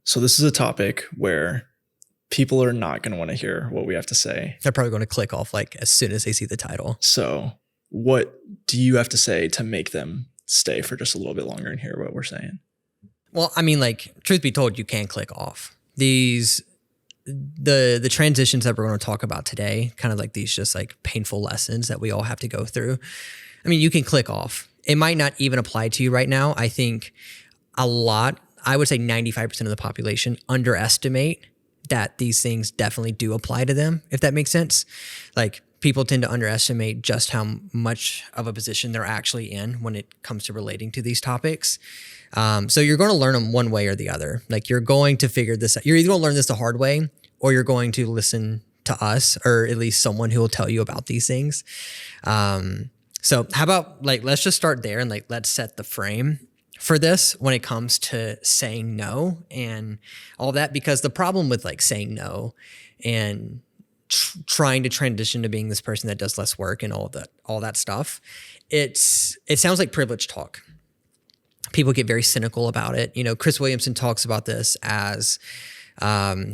So this is a topic where people are not going to want to hear what we have to say. They're probably going to click off like as soon as they see the title. So what do you have to say to make them stay for just a little bit longer and hear what we're saying? Well, I mean, like, truth be told, you can click off. The transitions that we're going to talk about today, kind of like these just like painful lessons that we all have to go through. I mean, you can click off. It might not even apply to you right now. I think I would say 95% of the population underestimate that these things definitely do apply to them, if that makes sense. Like, people tend to underestimate just how much of a position they're actually in when it comes to relating to these topics. So you're going to learn them one way or the other. Like, you're going to figure this out. You're either going to learn this the hard way, or you're going to listen to us, or at least someone who will tell you about these things. So how about, like, let's just start there and like, let's set the frame for this when it comes to saying no and all that, because the problem with like saying no and trying to transition to being this person that does less work and all that stuff, it sounds like privilege talk. People get very cynical about it. You know, Chris Williamson talks about this as,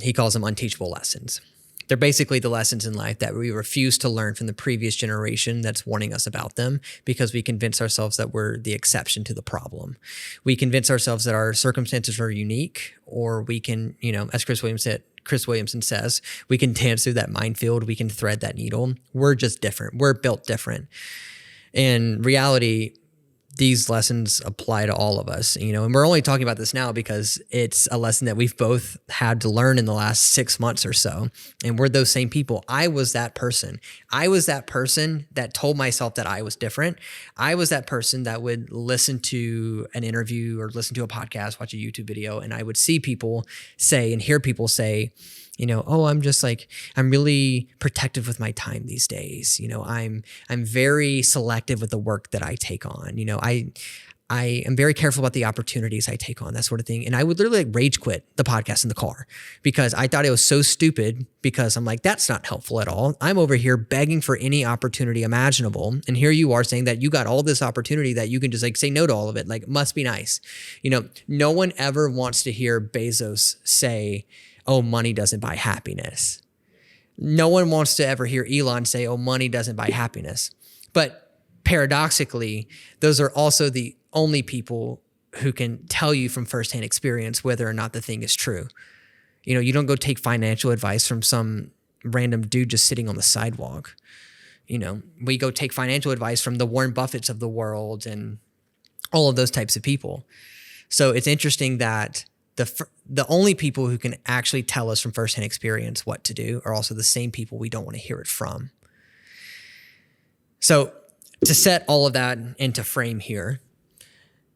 he calls them unteachable lessons. They're basically the lessons in life that we refuse to learn from the previous generation that's warning us about them, because we convince ourselves that we're the exception to the problem. We convince ourselves that our circumstances are unique, or we can, you know, as Chris Williamson says, we can dance through that minefield, we can thread that needle. We're just different. We're built different. In reality, these lessons apply to all of us, you know, and we're only talking about this now because it's a lesson that we've both had to learn in the last 6 months or so. And we're those same people. I was that person. I was that person that told myself that I was different. I was that person that would listen to an interview or listen to a podcast, watch a YouTube video, and I would see people say and hear people say, you know, oh, I'm really protective with my time these days. You know, I'm very selective with the work that I take on. You know, I am very careful about the opportunities I take on, that sort of thing. And I would literally like rage quit the podcast in the car because I thought it was so stupid, because I'm like, that's not helpful at all. I'm over here begging for any opportunity imaginable. And here you are saying that you got all this opportunity that you can just like say no to all of it. Like, must be nice. You know, no one ever wants to hear Bezos say, oh, money doesn't buy happiness. No one wants to ever hear Elon say, oh, money doesn't buy happiness. But paradoxically, those are also the only people who can tell you from firsthand experience whether or not the thing is true. You know, you don't go take financial advice from some random dude just sitting on the sidewalk. You know, we go take financial advice from the Warren Buffetts of the world and all of those types of people. So it's interesting that the only people who can actually tell us from firsthand experience what to do are also the same people we don't want to hear it from. So to set all of that into frame here,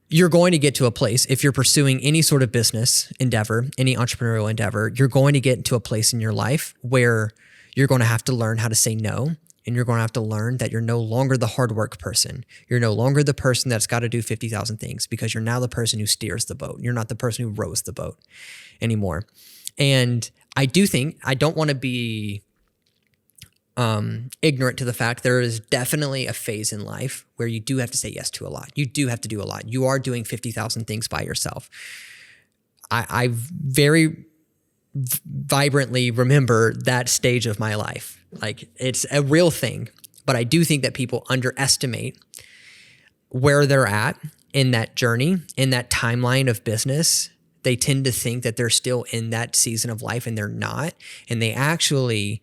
you're going to get to a place, if you're pursuing any sort of business endeavor, any entrepreneurial endeavor, you're going to get to a place in your life where you're going to have to learn how to say no. And you're going to have to learn that you're no longer the hard work person. You're no longer the person that's got to do 50,000 things, because you're now the person who steers the boat. You're not the person who rows the boat anymore. And I don't want to be ignorant to the fact there is definitely a phase in life where you do have to say yes to a lot. You do have to do a lot. You are doing 50,000 things by yourself. I very vibrantly remember that stage of my life. Like, it's a real thing, but I do think that people underestimate where they're at in that journey, in that timeline of business. They tend to think that they're still in that season of life, and they're not. And they actually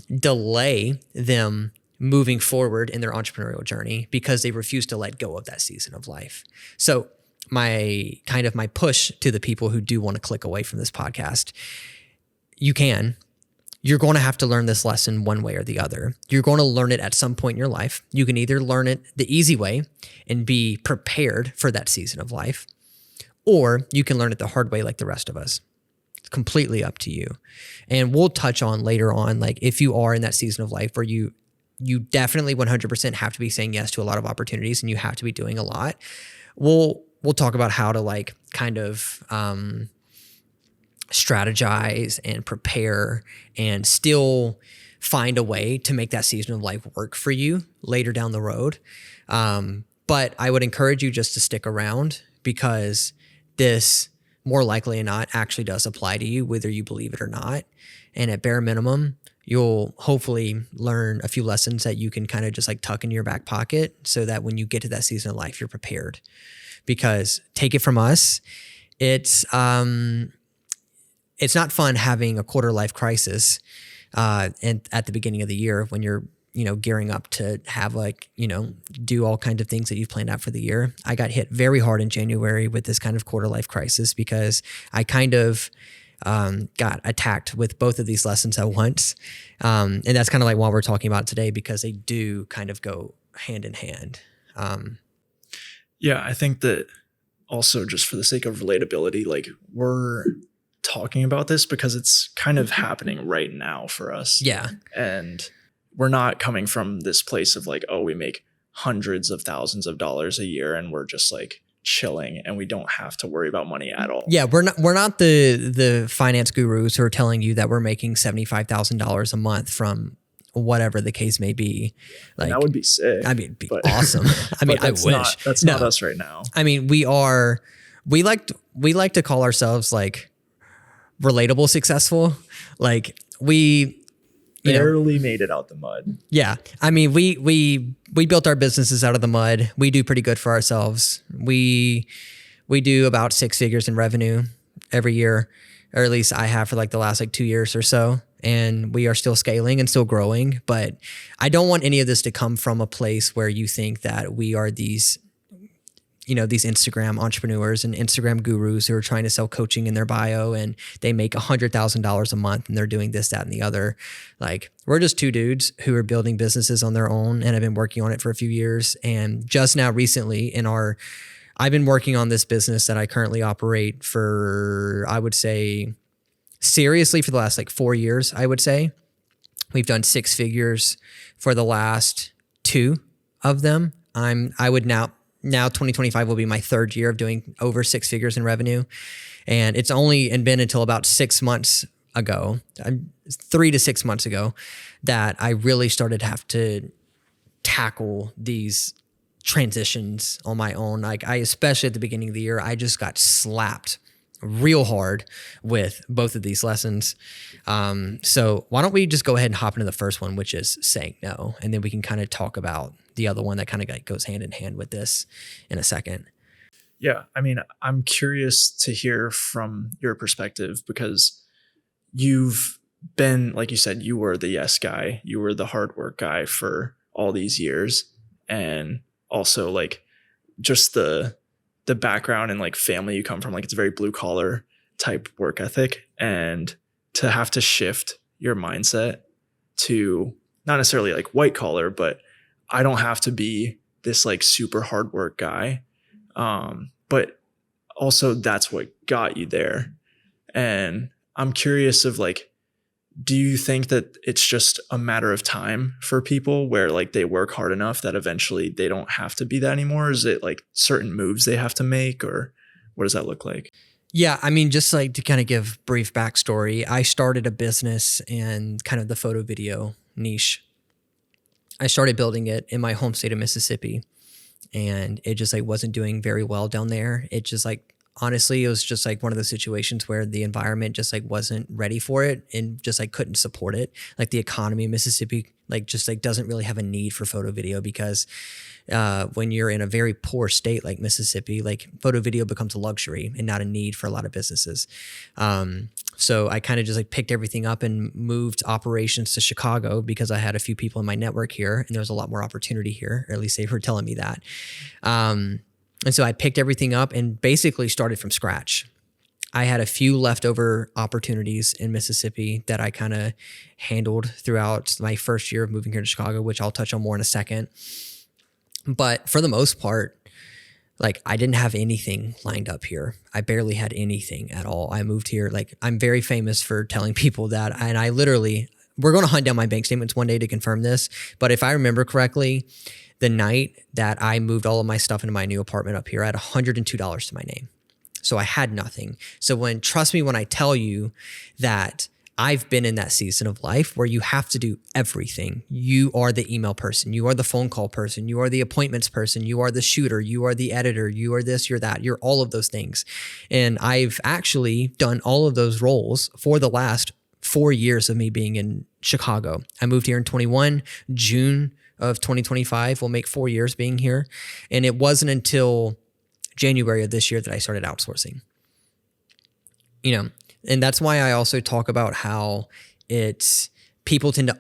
delay them moving forward in their entrepreneurial journey because they refuse to let go of that season of life. So my push to the people who do want to click away from this podcast, you're going to have to learn this lesson one way or the other. You're going to learn it at some point in your life. You can either learn it the easy way and be prepared for that season of life, or you can learn it the hard way like the rest of us. It's completely up to you. And we'll touch on later on, like, if you are in that season of life where you definitely 100% have to be saying yes to a lot of opportunities and you have to be doing a lot, we'll talk about how to like kind of strategize and prepare and still find a way to make that season of life work for you later down the road. But I would encourage you just to stick around, because this more likely than not actually does apply to you, whether you believe it or not. And at bare minimum, you'll hopefully learn a few lessons that you can kind of just like tuck into your back pocket so that when you get to that season of life, you're prepared. Because take it from us, it's not fun having a quarter life crisis and at the beginning of the year when you're, gearing up to have do all kinds of things that you've planned out for the year. I got hit very hard in January with this kind of quarter life crisis because I kind of got attacked with both of these lessons at once. And that's kind of like what we're talking about today because they do kind of go hand in hand. Yeah, I think that also just for the sake of relatability, like we're talking about this because it's kind of happening right now for us. Yeah. And we're not coming from this place of like, oh, we make hundreds of thousands of dollars a year and we're just like chilling and we don't have to worry about money at all. Yeah, we're not the finance gurus who are telling you that we're making $75,000 a month from whatever the case may be. Like, and that would be sick. I mean, it'd be awesome. I mean, I wish. That's not us right now. I mean, we like to call ourselves like relatable successful. Like we barely made it out the mud. Yeah. I mean, we built our businesses out of the mud. We do pretty good for ourselves. We do about 6 figures in revenue every year, or at least I have for like the last 2 years or so. And we are still scaling and still growing. But I don't want any of this to come from a place where you think that we are these Instagram entrepreneurs and Instagram gurus who are trying to sell coaching in their bio and they make $100,000 a month and they're doing this, that, and the other. Like, we're just two dudes who are building businesses on their own and have been working on it for a few years. And just now recently I've been working on this business that I currently operate for, I would say, seriously for the last 4 years, I would say. We've done 6 figures for the last 2 of them. Now 2025 will be my 3rd year of doing over 6 figures in revenue. And it's only been until about 6 months ago, 3 to 6 months ago, that I really started to have to tackle these transitions on my own. Like, especially at the beginning of the year, I just got slapped real hard with both of these lessons. So why don't we just go ahead and hop into the first one, which is saying no. And then we can kind of talk about the other one that kind of goes hand in hand with this in a second. Yeah. I mean, I'm curious to hear from your perspective because you've been, like you said, you were the yes guy. You were the hard work guy for all these years. And also just the background and family you come from, it's a very blue collar type work ethic. And to have to shift your mindset to not necessarily white collar, but I don't have to be this super hard work guy. But also that's what got you there. And I'm curious of do you think that it's just a matter of time for people where they work hard enough that eventually they don't have to be that anymore? Is it certain moves they have to make, or what does that look like? Yeah, I mean, just to kind of give brief backstory, I started a business in kind of the photo video niche. I started building it in my home state of Mississippi, and it just wasn't doing very well down there. It just honestly, it was just one of those situations where the environment just wasn't ready for it and just couldn't support it. The economy in Mississippi just doesn't really have a need for photo video because when you're in a very poor state like Mississippi, photo video becomes a luxury and not a need for a lot of businesses. So I kind of just picked everything up and moved operations to Chicago because I had a few people in my network here and there was a lot more opportunity here, or at least they were telling me that. And so I picked everything up and basically started from scratch. I had a few leftover opportunities in Mississippi that I kind of handled throughout my first year of moving here to Chicago, which I'll touch on more in a second. But for the most part, I didn't have anything lined up here. I barely had anything at all. I moved here. I'm very famous for telling people that. And I literally, we're going to hunt down my bank statements one day to confirm this. But if I remember correctly, the night that I moved all of my stuff into my new apartment up here, I had $102 to my name. So I had nothing. So trust me when I tell you that I've been in that season of life where you have to do everything. You are the email person. You are the phone call person. You are the appointments person. You are the shooter. You are the editor. You are this, you're that. You're all of those things. And I've actually done all of those roles for the last 4 years of me being in Chicago. I moved here in 21, June of 2025 will make 4 years being here. And it wasn't until January of this year that I started outsourcing. And that's why I also talk about how people tend to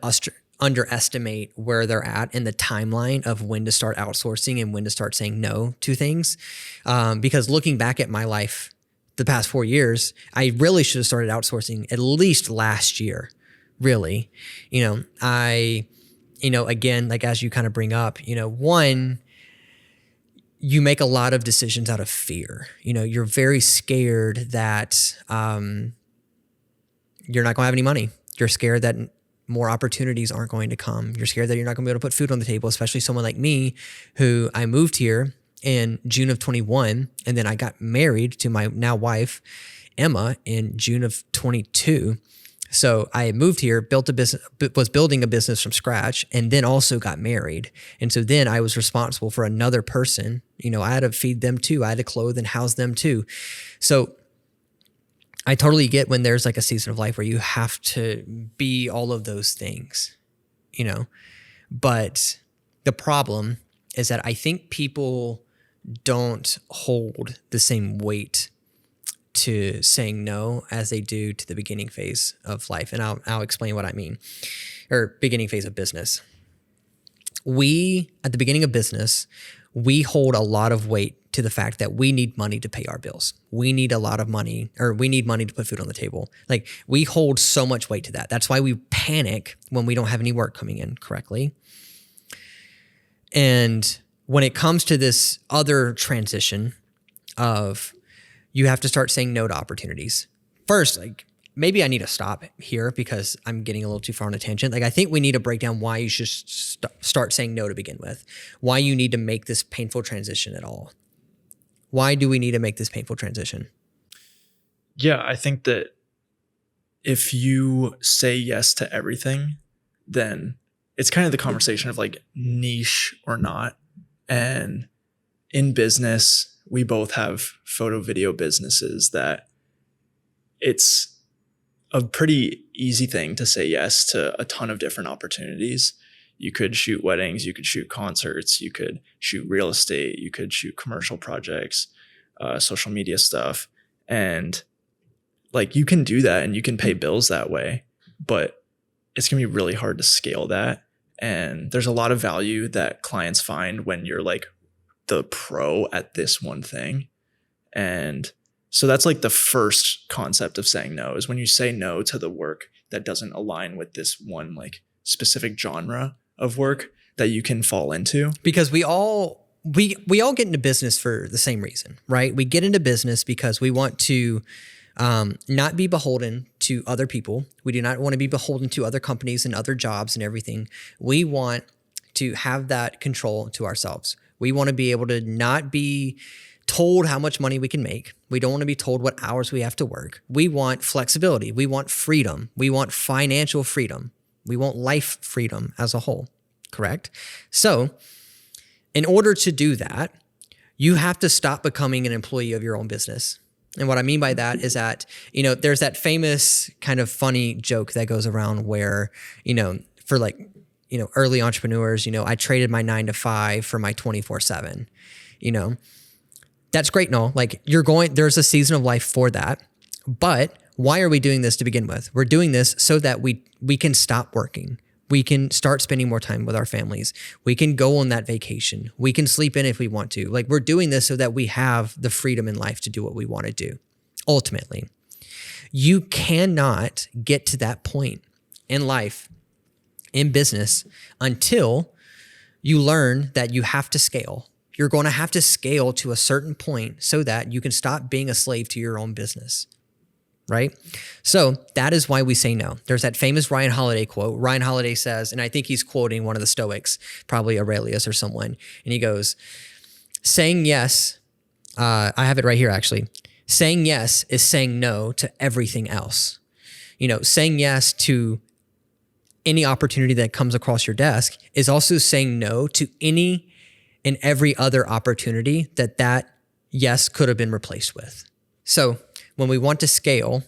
underestimate where they're at in the timeline of when to start outsourcing and when to start saying no to things. Because looking back at my life the past 4 years, I really should have started outsourcing at least last year, really. Again, like as you kind of bring up, one, you make a lot of decisions out of fear. You're very scared that you're not going to have any money. You're scared that more opportunities aren't going to come. You're scared that you're not going to be able to put food on the table, especially someone like me, who I moved here in June of 21, and then I got married to my now wife, Emma, in June of 22. So I had moved here, built a business, was building a business from scratch, and then also got married. And so then I was responsible for another person. I had to feed them too. I had to clothe and house them too. So I totally get when there's like a season of life where you have to be all of those things, But the problem is that I think people don't hold the same weight to saying no as they do to the beginning phase of life. And I'll explain what I mean, or beginning phase of business. At the beginning of business, we hold a lot of weight to the fact that we need money to pay our bills. We need a lot of money, or we need money to put food on the table. Like, we hold so much weight to that. That's why we panic when we don't have any work coming in correctly. And when it comes to this other transition of you have to start saying no to opportunities. First, maybe I need to stop here because I'm getting a little too far on a tangent. I think we need to break down why you should start saying no to begin with, why you need to make this painful transition at all. Why do we need to make this painful transition? Yeah, I think that if you say yes to everything, then it's kind of the conversation of niche or not. And in business, we both have photo video businesses that it's a pretty easy thing to say yes to a ton of different opportunities. You could shoot weddings, you could shoot concerts, you could shoot real estate, you could shoot commercial projects, social media stuff. And you can do that and you can pay bills that way, but it's going to be really hard to scale that. And there's a lot of value that clients find when you're the pro at this one thing. And so that's the first concept of saying no, is when you say no to the work that doesn't align with this one specific genre of work that you can fall into. Because we all get into business for the same reason, right? We get into business because we want to not be beholden to other people. We do not want to be beholden to other companies and other jobs and everything. We want to have that control to ourselves. We want to be able to not be told how much money we can make. We don't want to be told what hours we have to work. We want flexibility. We want freedom. We want financial freedom. We want life freedom as a whole, correct? So in order to do that, you have to stop becoming an employee of your own business. And what I mean by that is that, there's that famous kind of funny joke that goes around where, for early entrepreneurs, I traded my 9-to-5 for my 24/7, that's great. No, there's a season of life for that. But why are we doing this to begin with? We're doing this so that we can stop working. We can start spending more time with our families. We can go on that vacation. We can sleep in if we want to. We're doing this so that we have the freedom in life to do what we want to do. Ultimately, you cannot get to that point in life, in business, until you learn that you have to scale. You're going to have to scale to a certain point so that you can stop being a slave to your own business, right? So that is why we say no. There's that famous Ryan Holiday quote. Ryan Holiday says, and I think he's quoting one of the Stoics, probably Aurelius or someone, and he goes, saying yes, I have it right here actually, saying yes is saying no to everything else. saying yes to any opportunity that comes across your desk is also saying no to any and every other opportunity that yes could have been replaced with. So when we want to scale,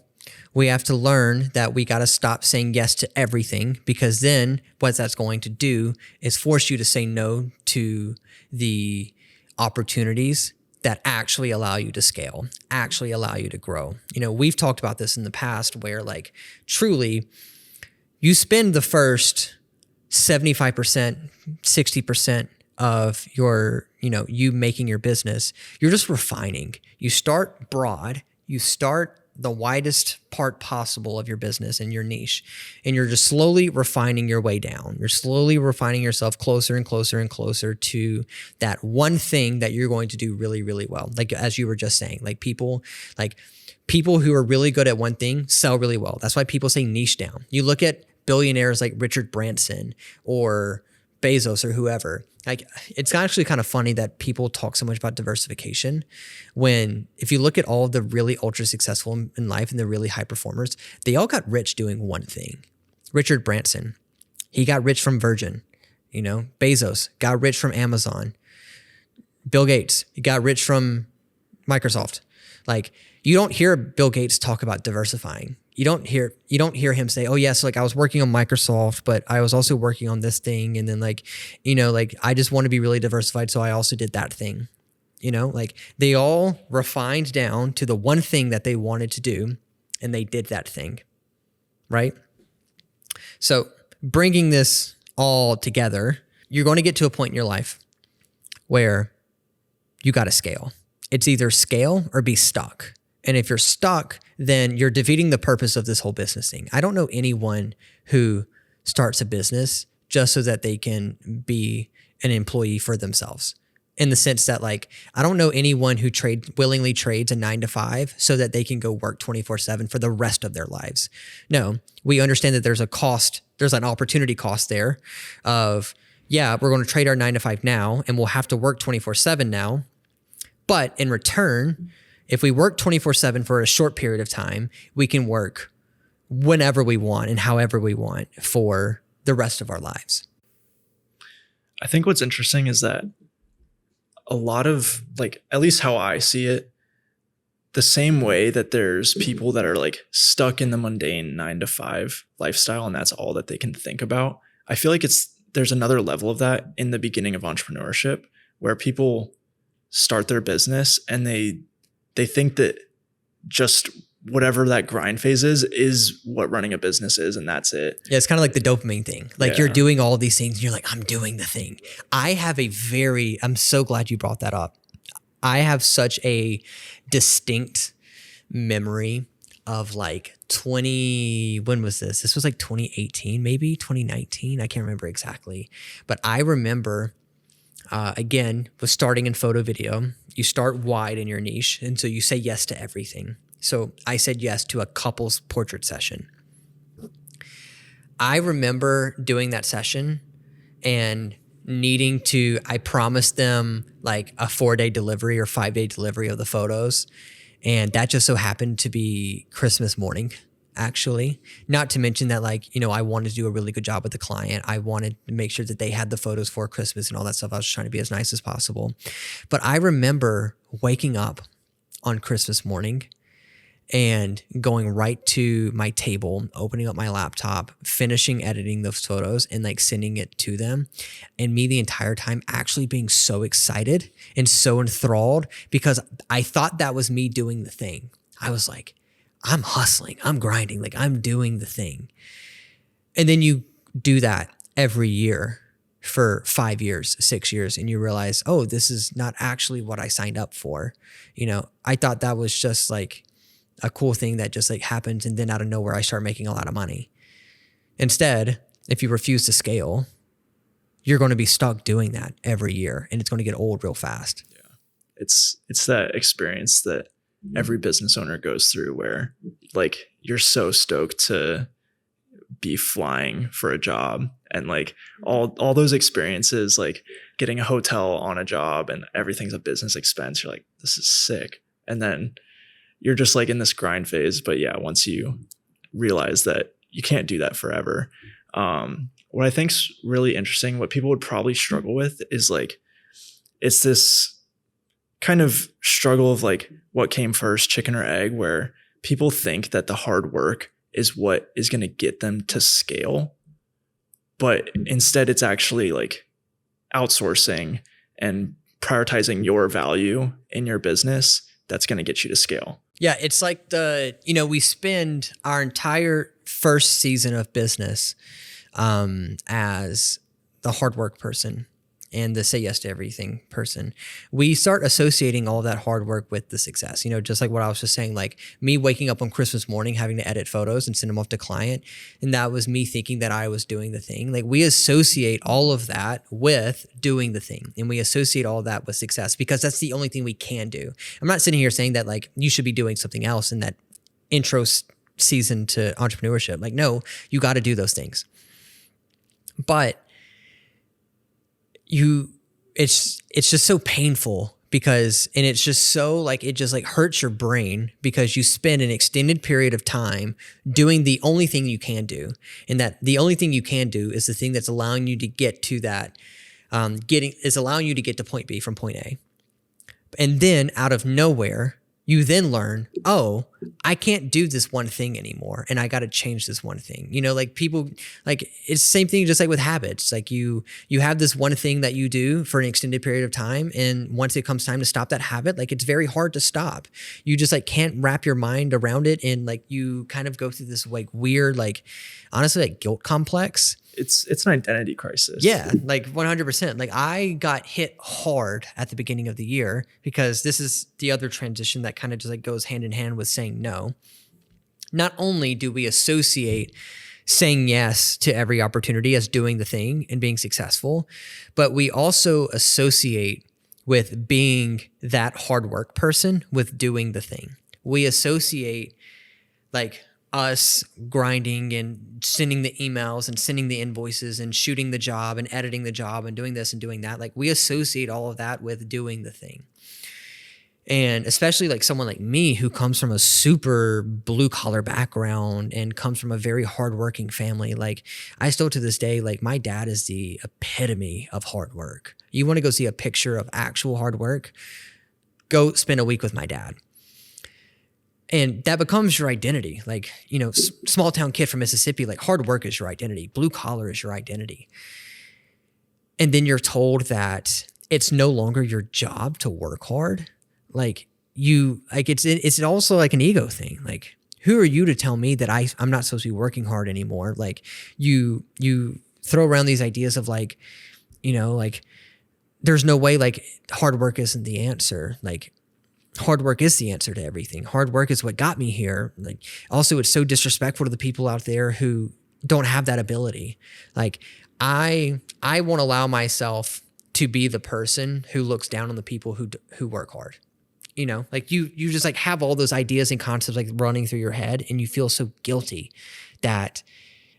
we have to learn that we got to stop saying yes to everything, because then what that's going to do is force you to say no to the opportunities that actually allow you to scale, actually allow you to grow. We've talked about this in the past where like truly you spend the first 75%, 60% of your, you making your business, you're just refining. You start broad, you start the widest part possible of your business and your niche, and you're just slowly refining your way down. You're slowly refining yourself closer and closer and closer to that one thing that you're going to do really, really well. Like, as you were just saying, people who are really good at one thing sell really well. That's why people say niche down. You look at billionaires like Richard Branson or Bezos or whoever. Like, it's actually kind of funny that people talk so much about diversification when, if you look at all of the really ultra successful in life and the really high performers, they all got rich doing one thing. Richard Branson, he got rich from Virgin. Bezos got rich from Amazon. Bill Gates, he got rich from Microsoft. Like, you don't hear Bill Gates talk about diversifying. You don't hear him say, oh yes, I was working on Microsoft, but I was also working on this thing. And then I just want to be really diversified. So I also did that thing, they all refined down to the one thing that they wanted to do, and they did that thing. Right. So bringing this all together, you're going to get to a point in your life where you got to scale. It's either scale or be stuck. And if you're stuck, then you're defeating the purpose of this whole business thing. I don't know anyone who starts a business just so that they can be an employee for themselves. In the sense that I don't know anyone who willingly trades a 9-to-5 so that they can go work 24/7 for the rest of their lives. No, we understand that there's a cost, there's an opportunity cost there of, we're going to trade our 9-to-5 now and we'll have to work 24/7 now. But in return, if we work 24/7 for a short period of time, we can work whenever we want and however we want for the rest of our lives. I think what's interesting is that a lot of, at least how I see it, the same way that there's people that are stuck in the mundane 9-to-5 lifestyle and that's all that they can think about. I feel like there's another level of that in the beginning of entrepreneurship where people start their business and they think that just whatever that grind phase is what running a business is, and that's it. Yeah, it's kind of like the dopamine thing. You're doing all these things and you're like, I'm doing the thing. I'm so glad you brought that up. I have such a distinct memory of when was this? This was 2018, maybe 2019. I can't remember exactly. But I remember, again, was starting in photo video. You start wide in your niche, and so you say yes to everything. So I said yes to a couple's portrait session. I remember doing that session and I promised them a 4-day delivery or 5-day delivery of the photos. And that just so happened to be Christmas morning, actually. Not to mention that I wanted to do a really good job with the client. I wanted to make sure that they had the photos for Christmas and all that stuff. I was trying to be as nice as possible. But I remember waking up on Christmas morning and going right to my table, opening up my laptop, finishing editing those photos and sending it to them. And me the entire time actually being so excited and so enthralled because I thought that was me doing the thing. I was like, I'm hustling, I'm grinding, I'm doing the thing. And then you do that every year for 5 years, 6 years, and you realize, oh, this is not actually what I signed up for. I thought that was just a cool thing that just happens, and then out of nowhere I start making a lot of money. Instead, if you refuse to scale, you're going to be stuck doing that every year, and it's going to get old real fast. Yeah. It's that experience that every business owner goes through where you're so stoked to be flying for a job and all those experiences, getting a hotel on a job and everything's a business expense. You're this is sick. And then you're just in this grind phase. But yeah, once you realize that you can't do that forever. What I think's really interesting, what people would probably struggle with is like, it's this kind of struggle of like what came first, chicken or egg, where people think that the hard work is what is going to get them to scale. But instead it's actually like outsourcing and prioritizing your value in your business that's going to get you to scale. Yeah, it's like we spend our entire first season of business as the hard work person and the say yes to everything person. We start associating all that hard work with the success. Just like what I was just saying, like me waking up on Christmas morning, having to edit photos and send them off to client. And that was me thinking that I was doing the thing. Like we associate all of that with doing the thing. And we associate all of that with success because that's the only thing we can do. I'm not sitting here saying that like you should be doing something else in that intro season to entrepreneurship. Like, no, you got to do those things. But it's just so painful because, and it's just so like, it just like hurts your brain because you spend an extended period of time doing the only thing you can do. And that the only thing you can do is the thing that's allowing you to get to that, allowing you to get to point B from point A. And then out of nowhere, you then learn, oh, I can't do this one thing anymore. And I got to change this one thing. Like people, like it's the same thing just like with habits. Like you have this one thing that you do for an extended period of time. And once it comes time to stop that habit, like it's very hard to stop. You just like can't wrap your mind around it. And like you kind of go through this like weird, like honestly, like guilt complex. It's an identity crisis. Yeah, like 100%. Like I got hit hard at the beginning of the year because this is the other transition that kind of just like goes hand in hand with saying no. Not only do we associate saying yes to every opportunity as doing the thing and being successful, but we also associate with being that hard work person with doing the thing. We associate like us grinding and sending the emails and sending the invoices and shooting the job and editing the job and doing this and doing that. Like we associate all of that with doing the thing. And especially like someone like me who comes from a super blue collar background and comes from a very hardworking family. Like I still to this day, like my dad is the epitome of hard work. You want to go see a picture of actual hard work? Go spend a week with my dad. And that becomes your identity. Like, small town kid from Mississippi, like hard work is your identity. Blue collar is your identity. And then you're told that it's no longer your job to work hard. Like it's also like an ego thing. Like, who are you to tell me that I'm not supposed to be working hard anymore? Like you throw around these ideas of like, like there's no way like hard work isn't the answer. Like, hard work is the answer to everything. Hard work is what got me here. Like, also, it's so disrespectful to the people out there who don't have that ability. Like, I won't allow myself to be the person who looks down on the people who work hard. Like you just like have all those ideas and concepts like running through your head, and you feel so guilty that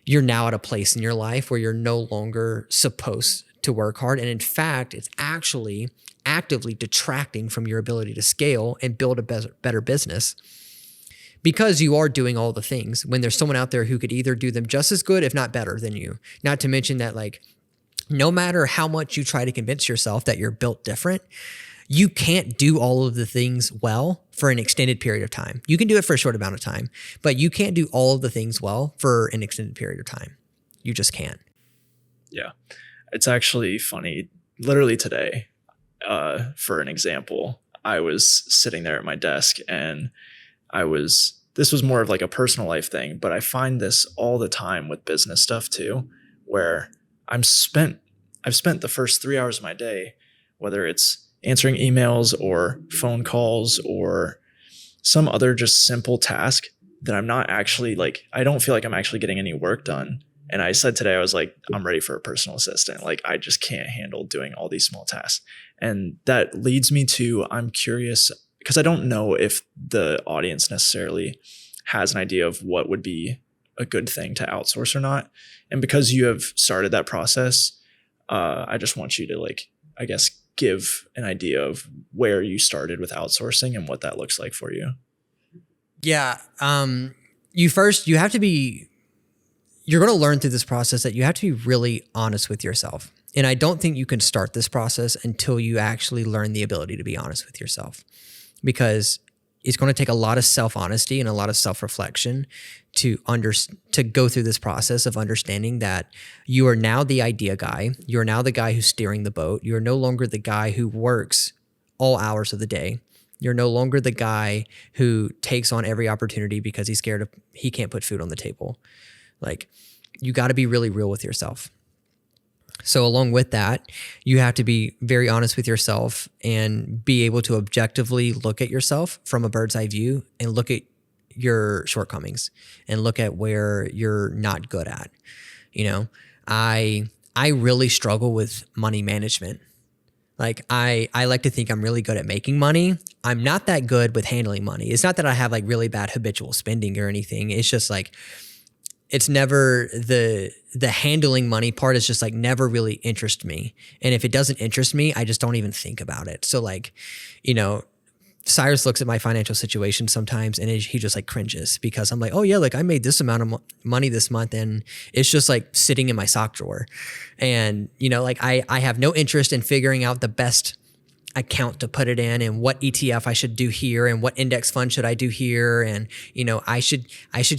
you're now at a place in your life where you're no longer supposed to work hard. And in fact, it's actually actively detracting from your ability to scale and build a better business because you are doing all the things when there's someone out there who could either do them just as good, if not better than you. Not to mention that like, no matter how much you try to convince yourself that you're built different, you can't do all of the things well for an extended period of time. You can do it for a short amount of time, but you can't do all of the things well for an extended period of time. You just can't. Yeah. It's actually funny. Literally today, for an example, I was sitting there at my desk and this was more of like a personal life thing, but I find this all the time with business stuff too, where I've spent the first 3 hours of my day, whether it's answering emails or phone calls or some other just simple task that I'm not actually like, I don't feel like I'm actually getting any work done. And I said today, I was like, I'm ready for a personal assistant. Like, I just can't handle doing all these small tasks. And that leads me to, I'm curious because I don't know if the audience necessarily has an idea of what would be a good thing to outsource or not. And because you have started that process, I just want you to like, I guess, give an idea of where you started with outsourcing and what that looks like for you. Yeah. you have to be, you're going to learn through this process that you have to be really honest with yourself. And I don't think you can start this process until you actually learn the ability to be honest with yourself, because it's going to take a lot of self-honesty and a lot of self-reflection to go through this process of understanding that you are now the idea guy. You're now the guy who's steering the boat. You're no longer the guy who works all hours of the day. You're no longer the guy who takes on every opportunity because he's scared he can't put food on the table. Like, you got to be really real with yourself. So along with that, you have to be very honest with yourself and be able to objectively look at yourself from a bird's eye view and look at your shortcomings and look at where you're not good at. You know, I really struggle with money management. Like, I like to think I'm really good at making money. I'm not that good with handling money. It's not that I have like really bad habitual spending or anything. It's just like, it's never the handling money part is just like never really interest me. And if it doesn't interest me, I just don't even think about it. So like, you know, Cyrus looks at my financial situation sometimes and he just like cringes because I'm like, oh yeah, like I made this amount of money this month and it's just like sitting in my sock drawer. And, you know, like I have no interest in figuring out the best account to put it in and what ETF I should do here and what index fund should I do here. And, you know, I should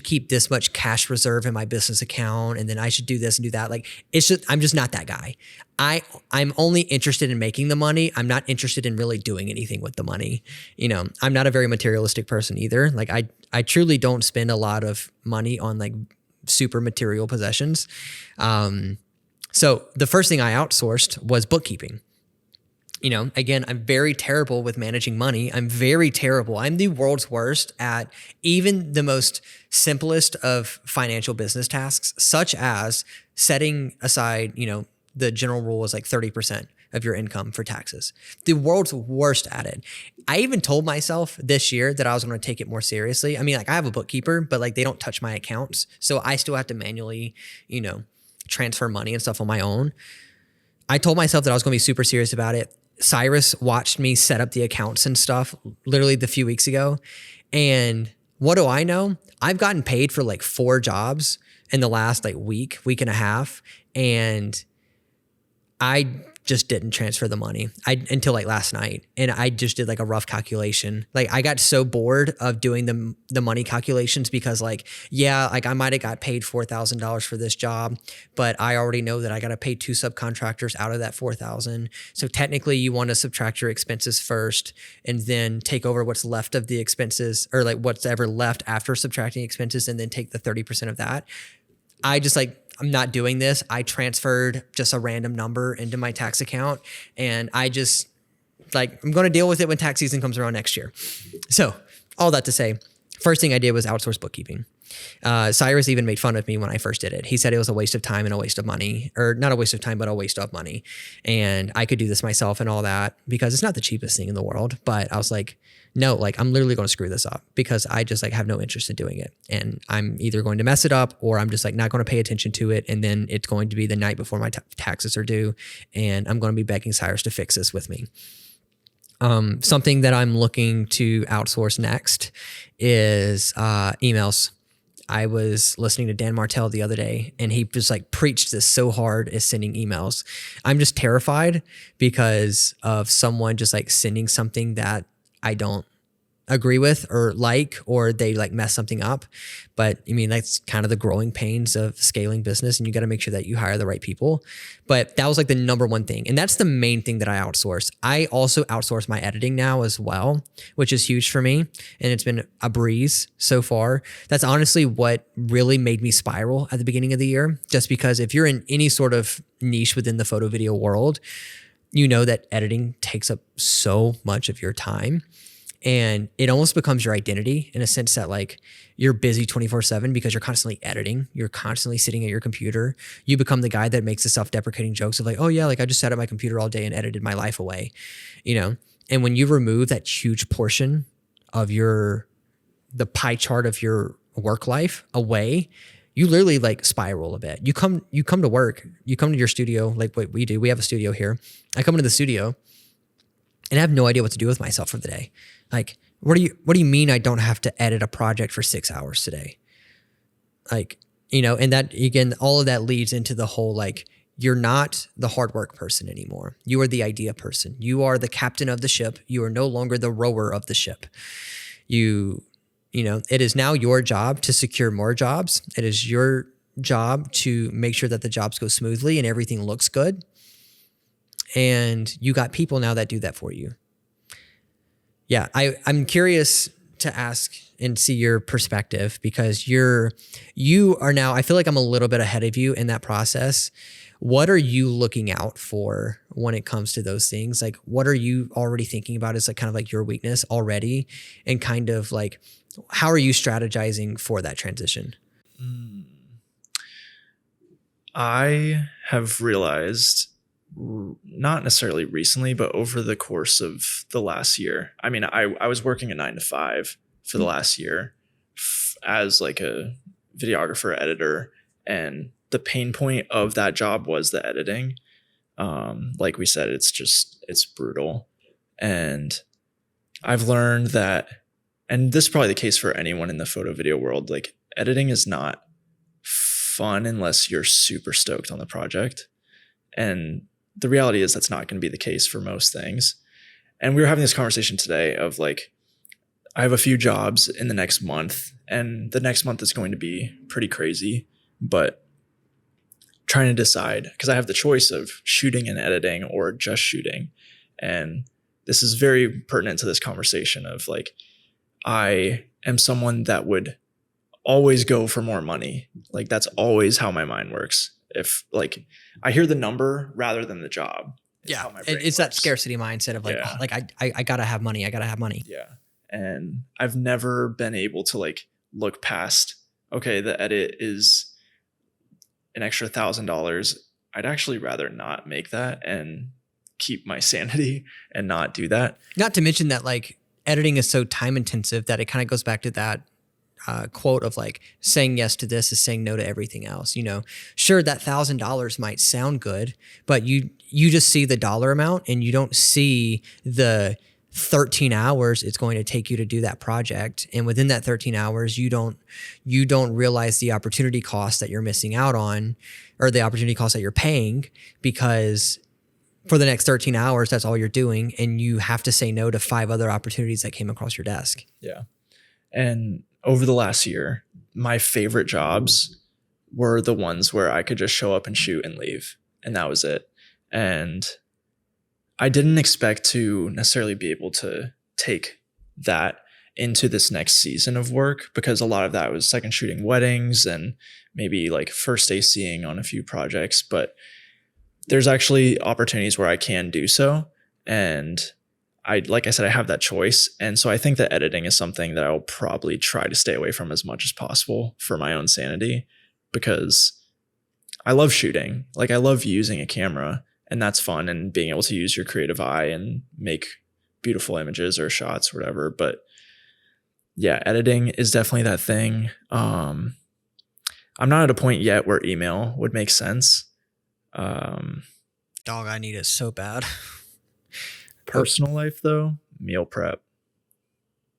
keep this much cash reserve in my business account and then I should do this and do that. Like, it's just, I'm just not that guy. I'm only interested in making the money. I'm not interested in really doing anything with the money. You know, I'm not a very materialistic person either. Like I truly don't spend a lot of money on like super material possessions. So the first thing I outsourced was bookkeeping. You know, again, I'm very terrible with managing money. I'm very terrible. I'm the world's worst at even the most simplest of financial business tasks, such as setting aside, you know, the general rule is like 30% of your income for taxes. The world's worst at it. I even told myself this year that I was going to take it more seriously. I mean, like I have a bookkeeper, but like they don't touch my accounts. So I still have to manually, you know, transfer money and stuff on my own. I told myself that I was going to be super serious about it. Cyrus watched me set up the accounts and stuff literally the few weeks ago. And what do I know? I've gotten paid for like 4 jobs in the last like week and a half. And I just didn't transfer the money until like last night. And I just did like a rough calculation. Like I got so bored of doing the money calculations because like, yeah, like I might've got paid $4,000 for this job, but I already know that I got to pay 2 subcontractors out of that 4,000. So technically you want to subtract your expenses first and then take over what's left of the expenses or like what's ever left after subtracting expenses and then take the 30% of that. I'm not doing this. I transferred just a random number into my tax account and I just like, I'm going to deal with it when tax season comes around next year. So all that to say, first thing I did was outsource bookkeeping. Cyrus even made fun of me when I first did it. He said it was a waste of time and a waste of money, or not a waste of time, but a waste of money. And I could do this myself and all that because it's not the cheapest thing in the world. But I was like, no, like I'm literally going to screw this up because I just like have no interest in doing it. And I'm either going to mess it up or I'm just like not going to pay attention to it. And then it's going to be the night before my taxes are due. And I'm going to be begging Cyrus to fix this with me. Something that I'm looking to outsource next is emails. I was listening to Dan Martell the other day and he just like preached this so hard as sending emails. I'm just terrified because of someone just like sending something that I don't agree with or like, or they like mess something up. But I mean, that's kind of the growing pains of scaling business and you got to make sure that you hire the right people. But that was like the number one thing. And that's the main thing that I outsource. I also outsource my editing now as well, which is huge for me. And it's been a breeze so far. That's honestly what really made me spiral at the beginning of the year. Just because if you're in any sort of niche within the photo video world, you know that editing takes up so much of your time. And it almost becomes your identity in a sense that like you're busy 24/7 because you're constantly editing. You're constantly sitting at your computer. You become the guy that makes the self-deprecating jokes of like, oh yeah, like I just sat at my computer all day and edited my life away, you know? And when you remove that huge portion of the pie chart of your work life away, you literally like spiral a bit. You come to work, you come to your studio, like what we do. We have a studio here. I come into the studio and I have no idea what to do with myself for the day. Like, what do you mean I don't have to edit a project for 6 hours today? Like, you know, and that again, all of that leads into the whole, like, you're not the hard work person anymore. You are the idea person. You are the captain of the ship. You are no longer the rower of the ship. You know, it is now your job to secure more jobs. It is your job to make sure that the jobs go smoothly and everything looks good. And you got people now that do that for you. Yeah, I'm curious to ask and see your perspective, because you are now, I feel like I'm a little bit ahead of you in that process. What are you looking out for when it comes to those things? Like, what are you already thinking about as like kind of like your weakness already? And kind of like, how are you strategizing for that transition? I have realized, not necessarily recently, but over the course of the last year. I mean, I was working a 9 to 5 for the last year as like a videographer, editor, and the pain point of that job was the editing. Like we said, it's brutal. And I've learned that, and this is probably the case for anyone in the photo video world, like editing is not fun unless you're super stoked on the project. And the reality is that's not going to be the case for most things. And we were having this conversation today of like, I have a few jobs in the next month, and the next month is going to be pretty crazy, but trying to decide, because I have the choice of shooting and editing or just shooting. And this is very pertinent to this conversation of like, I am someone that would always go for more money. Like that's always how my mind works. If like I hear the number rather than the job. Yeah, it's that scarcity mindset of like, Yeah. oh, like I gotta have money. I gotta have money. Yeah. And I've never been able to like look past, okay, the edit is an extra $1,000. I'd actually rather not make that and keep my sanity and not do that. Not to mention that like editing is so time intensive that it kind of goes back to that quote of like, saying yes to this is saying no to everything else. You know, sure, that $1,000 might sound good, but you just see the dollar amount and you don't see the 13 hours it's going to take you to do that project. And within that 13 hours, you don't realize the opportunity cost that you're missing out on, or the opportunity cost that you're paying, because for the next 13 hours, that's all you're doing. And you have to say no to 5 other opportunities that came across your desk. Yeah. And over the last year, my favorite jobs were the ones where I could just show up and shoot and leave. And that was it. And I didn't expect to necessarily be able to take that into this next season of work, because a lot of that was second shooting weddings and maybe like first ACing on a few projects. But there's actually opportunities where I can do so. And like I said, I have that choice. And so I think that editing is something that I'll probably try to stay away from as much as possible for my own sanity, because I love shooting. Like I love using a camera, and that's fun, and being able to use your creative eye and make beautiful images or shots or whatever. But yeah, editing is definitely that thing. I'm not at a point yet where email would make sense. Dog, I need it so bad. Personal life though, meal prep.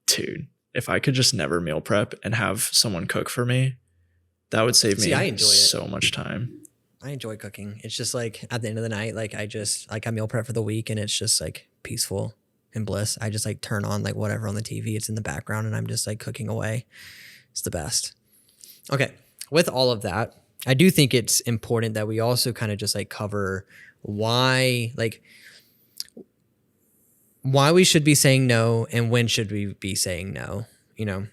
Dude, if I could just never meal prep and have someone cook for me, that would save me so much time. I enjoy cooking. It's just like at the end of the night, like I meal prep for the week, and it's just like peaceful and bliss. I just like turn on like whatever on the TV, it's in the background, and I'm just like cooking away. It's the best. Okay. With all of that, I do think it's important that we also kind of just like cover why we should be saying no and when should we be saying no, you know?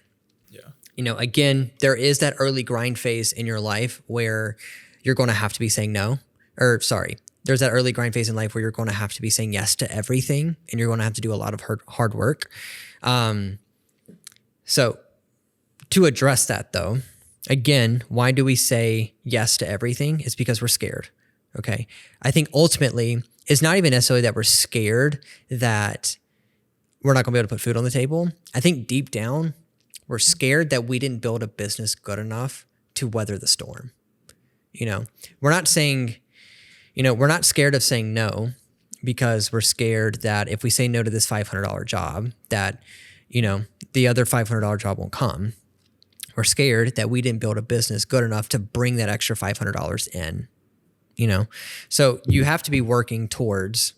Yeah. You know, again, there is that early grind phase in your life where you're going to have to be saying no, there's that early grind phase in life where you're going to have to be saying yes to everything, and you're going to have to do a lot of hard work. So to address that though, again, why do we say yes to everything? It's because we're scared. Okay. I think ultimately it's not even necessarily that we're scared that we're not going to be able to put food on the table. I think deep down, we're scared that we didn't build a business good enough to weather the storm. You know, we're not scared of saying no because we're scared that if we say no to this $500 job, that, you know, the other $500 job won't come. or scared that we didn't build a business good enough to bring that extra $500 in, you know? So you have to be working towards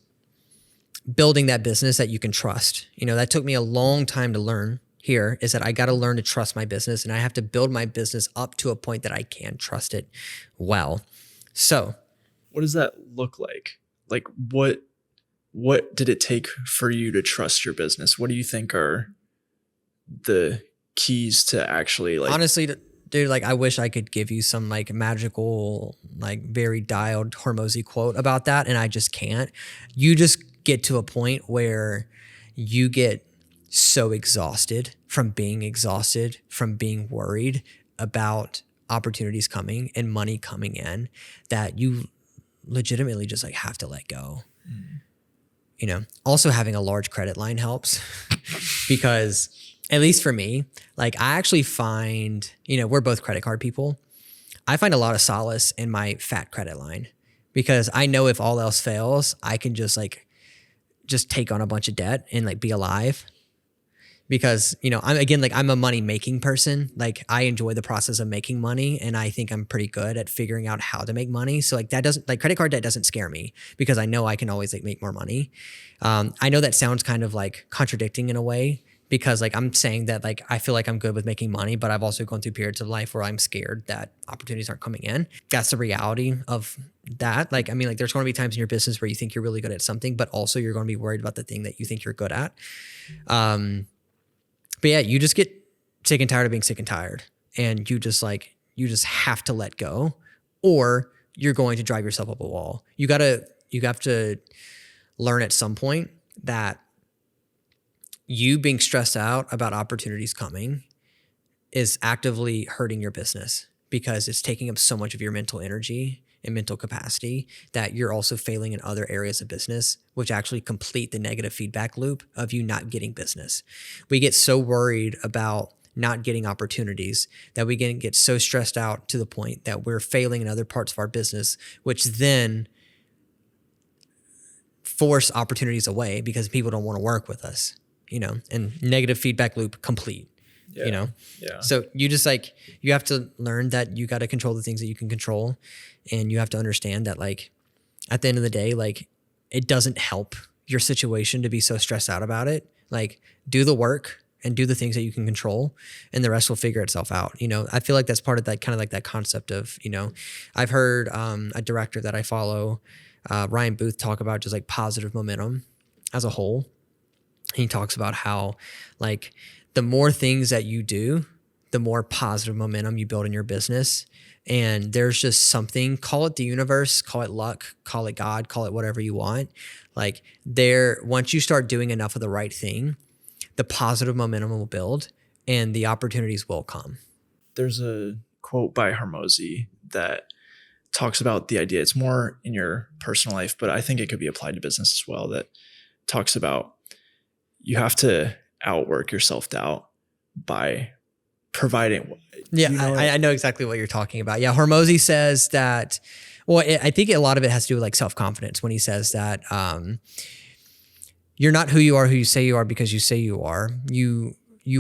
building that business that you can trust. You know, that took me a long time to learn here, is that I got to learn to trust my business, and I have to build my business up to a point that I can trust it well. So what does that look like? Like what did it take for you to trust your business? What do you think are the keys to actually, like, honestly, dude, like I wish I could give you some like magical, like very dialed Hormozy quote about that, and I just can't. You just get to a point where you get so exhausted from being worried about opportunities coming and money coming in, that you legitimately just like have to let go. You know, also having a large credit line helps because, at least for me, like I actually find, you know, we're both credit card people. I find a lot of solace in my fat credit line because I know if all else fails, I can just take on a bunch of debt and like be alive. Because, you know, I'm a money making person. Like I enjoy the process of making money, and I think I'm pretty good at figuring out how to make money. So like credit card debt doesn't scare me because I know I can always like make more money. I know that sounds kind of like contradicting in a way, because like I'm saying that like I feel like I'm good with making money, but I've also gone through periods of life where I'm scared that opportunities aren't coming in. That's the reality of that. Like, I mean, like there's going to be times in your business where you think you're really good at something, but also you're going to be worried about the thing that you think you're good at. But yeah, you just get sick and tired of being sick and tired, and you just have to let go, or you're going to drive yourself up a wall. You have to learn at some point that you being stressed out about opportunities coming is actively hurting your business, because it's taking up so much of your mental energy and mental capacity that you're also failing in other areas of business, which actually complete the negative feedback loop of you not getting business. We get so worried about not getting opportunities that we get so stressed out to the point that we're failing in other parts of our business, which then force opportunities away because people don't want to work with us, you know, and negative feedback loop complete. yeah, You know? yeah, So you just like, you have to learn that you got to control the things that you can control. And you have to understand that like, at the end of the day, like it doesn't help your situation to be so stressed out about it. Like do the work and do the things that you can control, and the rest will figure itself out. You know, I feel like that's part of that kind of like that concept of, you know, I've heard a director that I follow, Ryan Booth, talk about just like positive momentum as a whole. He talks about how like the more things that you do, the more positive momentum you build in your business. And there's just something, call it the universe, call it luck, call it God, call it whatever you want. Like once you start doing enough of the right thing, the positive momentum will build and the opportunities will come. There's a quote by Hormozy that talks about the idea. It's more in your personal life, but I think it could be applied to business as well. That talks about you have to outwork your self-doubt by providing. Yeah, I know exactly what you're talking about. Yeah, Hormozy says that, well, I think a lot of it has to do with like self-confidence when he says that you're not who you say you are because you say you are. You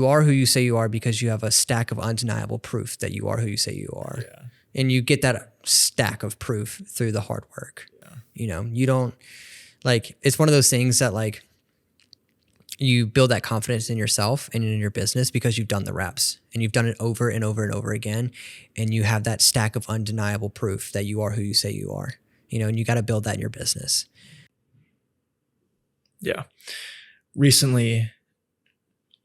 are who you say you are because you have a stack of undeniable proof that you are who you say you are. Yeah. And you get that stack of proof through the hard work. Yeah. You know, you don't like, it's one of those things that like, you build that confidence in yourself and in your business because you've done the reps and you've done it over and over and over again. And you have that stack of undeniable proof that you are who you say you are, you know, and you got to build that in your business. Yeah. Recently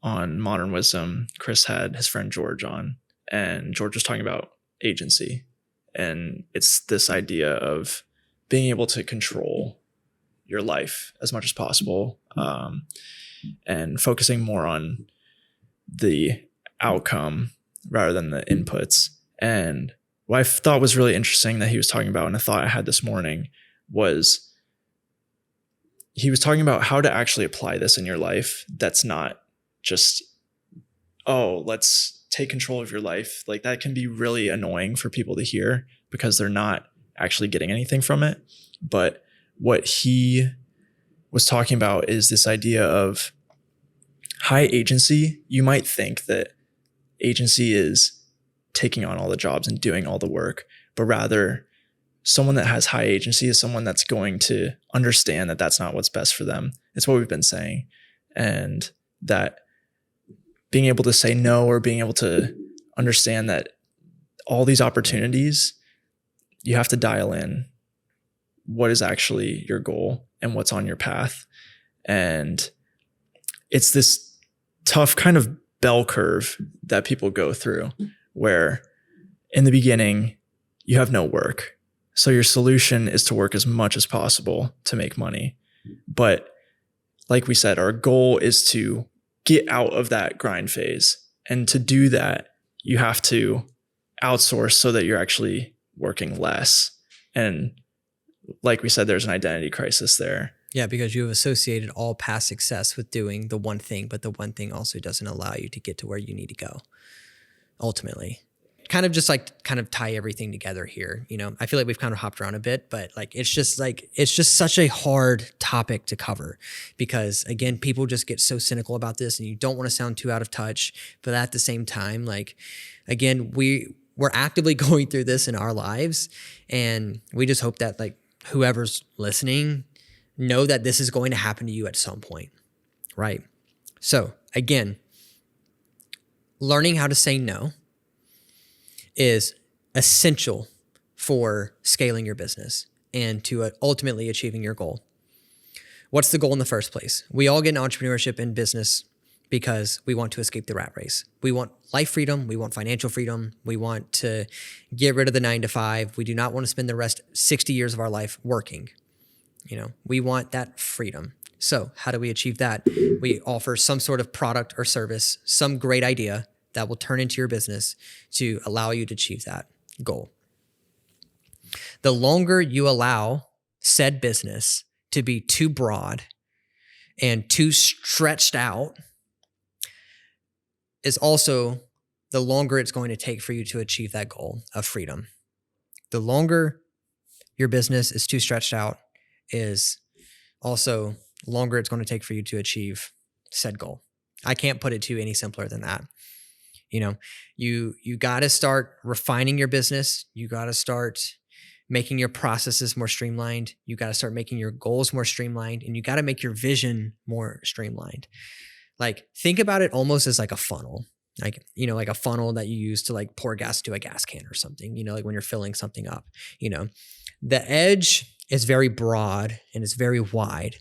on Modern Wisdom, Chris had his friend George on, and George was talking about agency. And it's this idea of being able to control your life as much as possible, and focusing more on the outcome rather than the inputs. And what I thought was really interesting that he was talking about, and a thought I had this morning, was he was talking about how to actually apply this in your life. That's not just, oh, let's take control of your life. Like that can be really annoying for people to hear because they're not actually getting anything from it. But what he was talking about is this idea of high agency. You might think that agency is taking on all the jobs and doing all the work, but rather someone that has high agency is someone that's going to understand that that's not what's best for them. It's what we've been saying. And that being able to say no, or being able to understand that all these opportunities, you have to dial in what is actually your goal and what's on your path. And it's this tough kind of bell curve that people go through, where in the beginning you have no work. So your solution is to work as much as possible to make money. But like we said, our goal is to get out of that grind phase. And to do that, you have to outsource so that you're actually working less. And like we said, there's an identity crisis there. Yeah, because you have associated all past success with doing the one thing, but the one thing also doesn't allow you to get to where you need to go ultimately. Kind of tie everything together here. I feel like we've kind of hopped around a bit, but it's just such a hard topic to cover, because again, people just get so cynical about this, and you don't want to sound too out of touch, but at the same time, again, we're actively going through this in our lives, and we just hope that whoever's listening know that this is going to happen to you at some point, right? So again, learning how to say no is essential for scaling your business and to ultimately achieving your goal. What's the goal in the first place? We all get in entrepreneurship and business because we want to escape the rat race. We want life freedom. We want financial freedom. We want to get rid of the 9-to-5. We do not want to spend the rest 60 years of our life working. We want that freedom. So how do we achieve that? We offer some sort of product or service, some great idea that will turn into your business to allow you to achieve that goal. The longer you allow said business to be too broad and too stretched out, is also the longer it's going to take for you to achieve that goal of freedom. The longer your business is too stretched out is also longer it's going to take for you to achieve said goal. I can't put it to you any simpler than that. You got to start refining your business. You got to start making your processes more streamlined. You got to start making your goals more streamlined, and you got to make your vision more streamlined. Think about it almost as like a funnel, like a funnel that you use to pour gas to a gas can or something, when you're filling something up. The edge is very broad and it's very wide,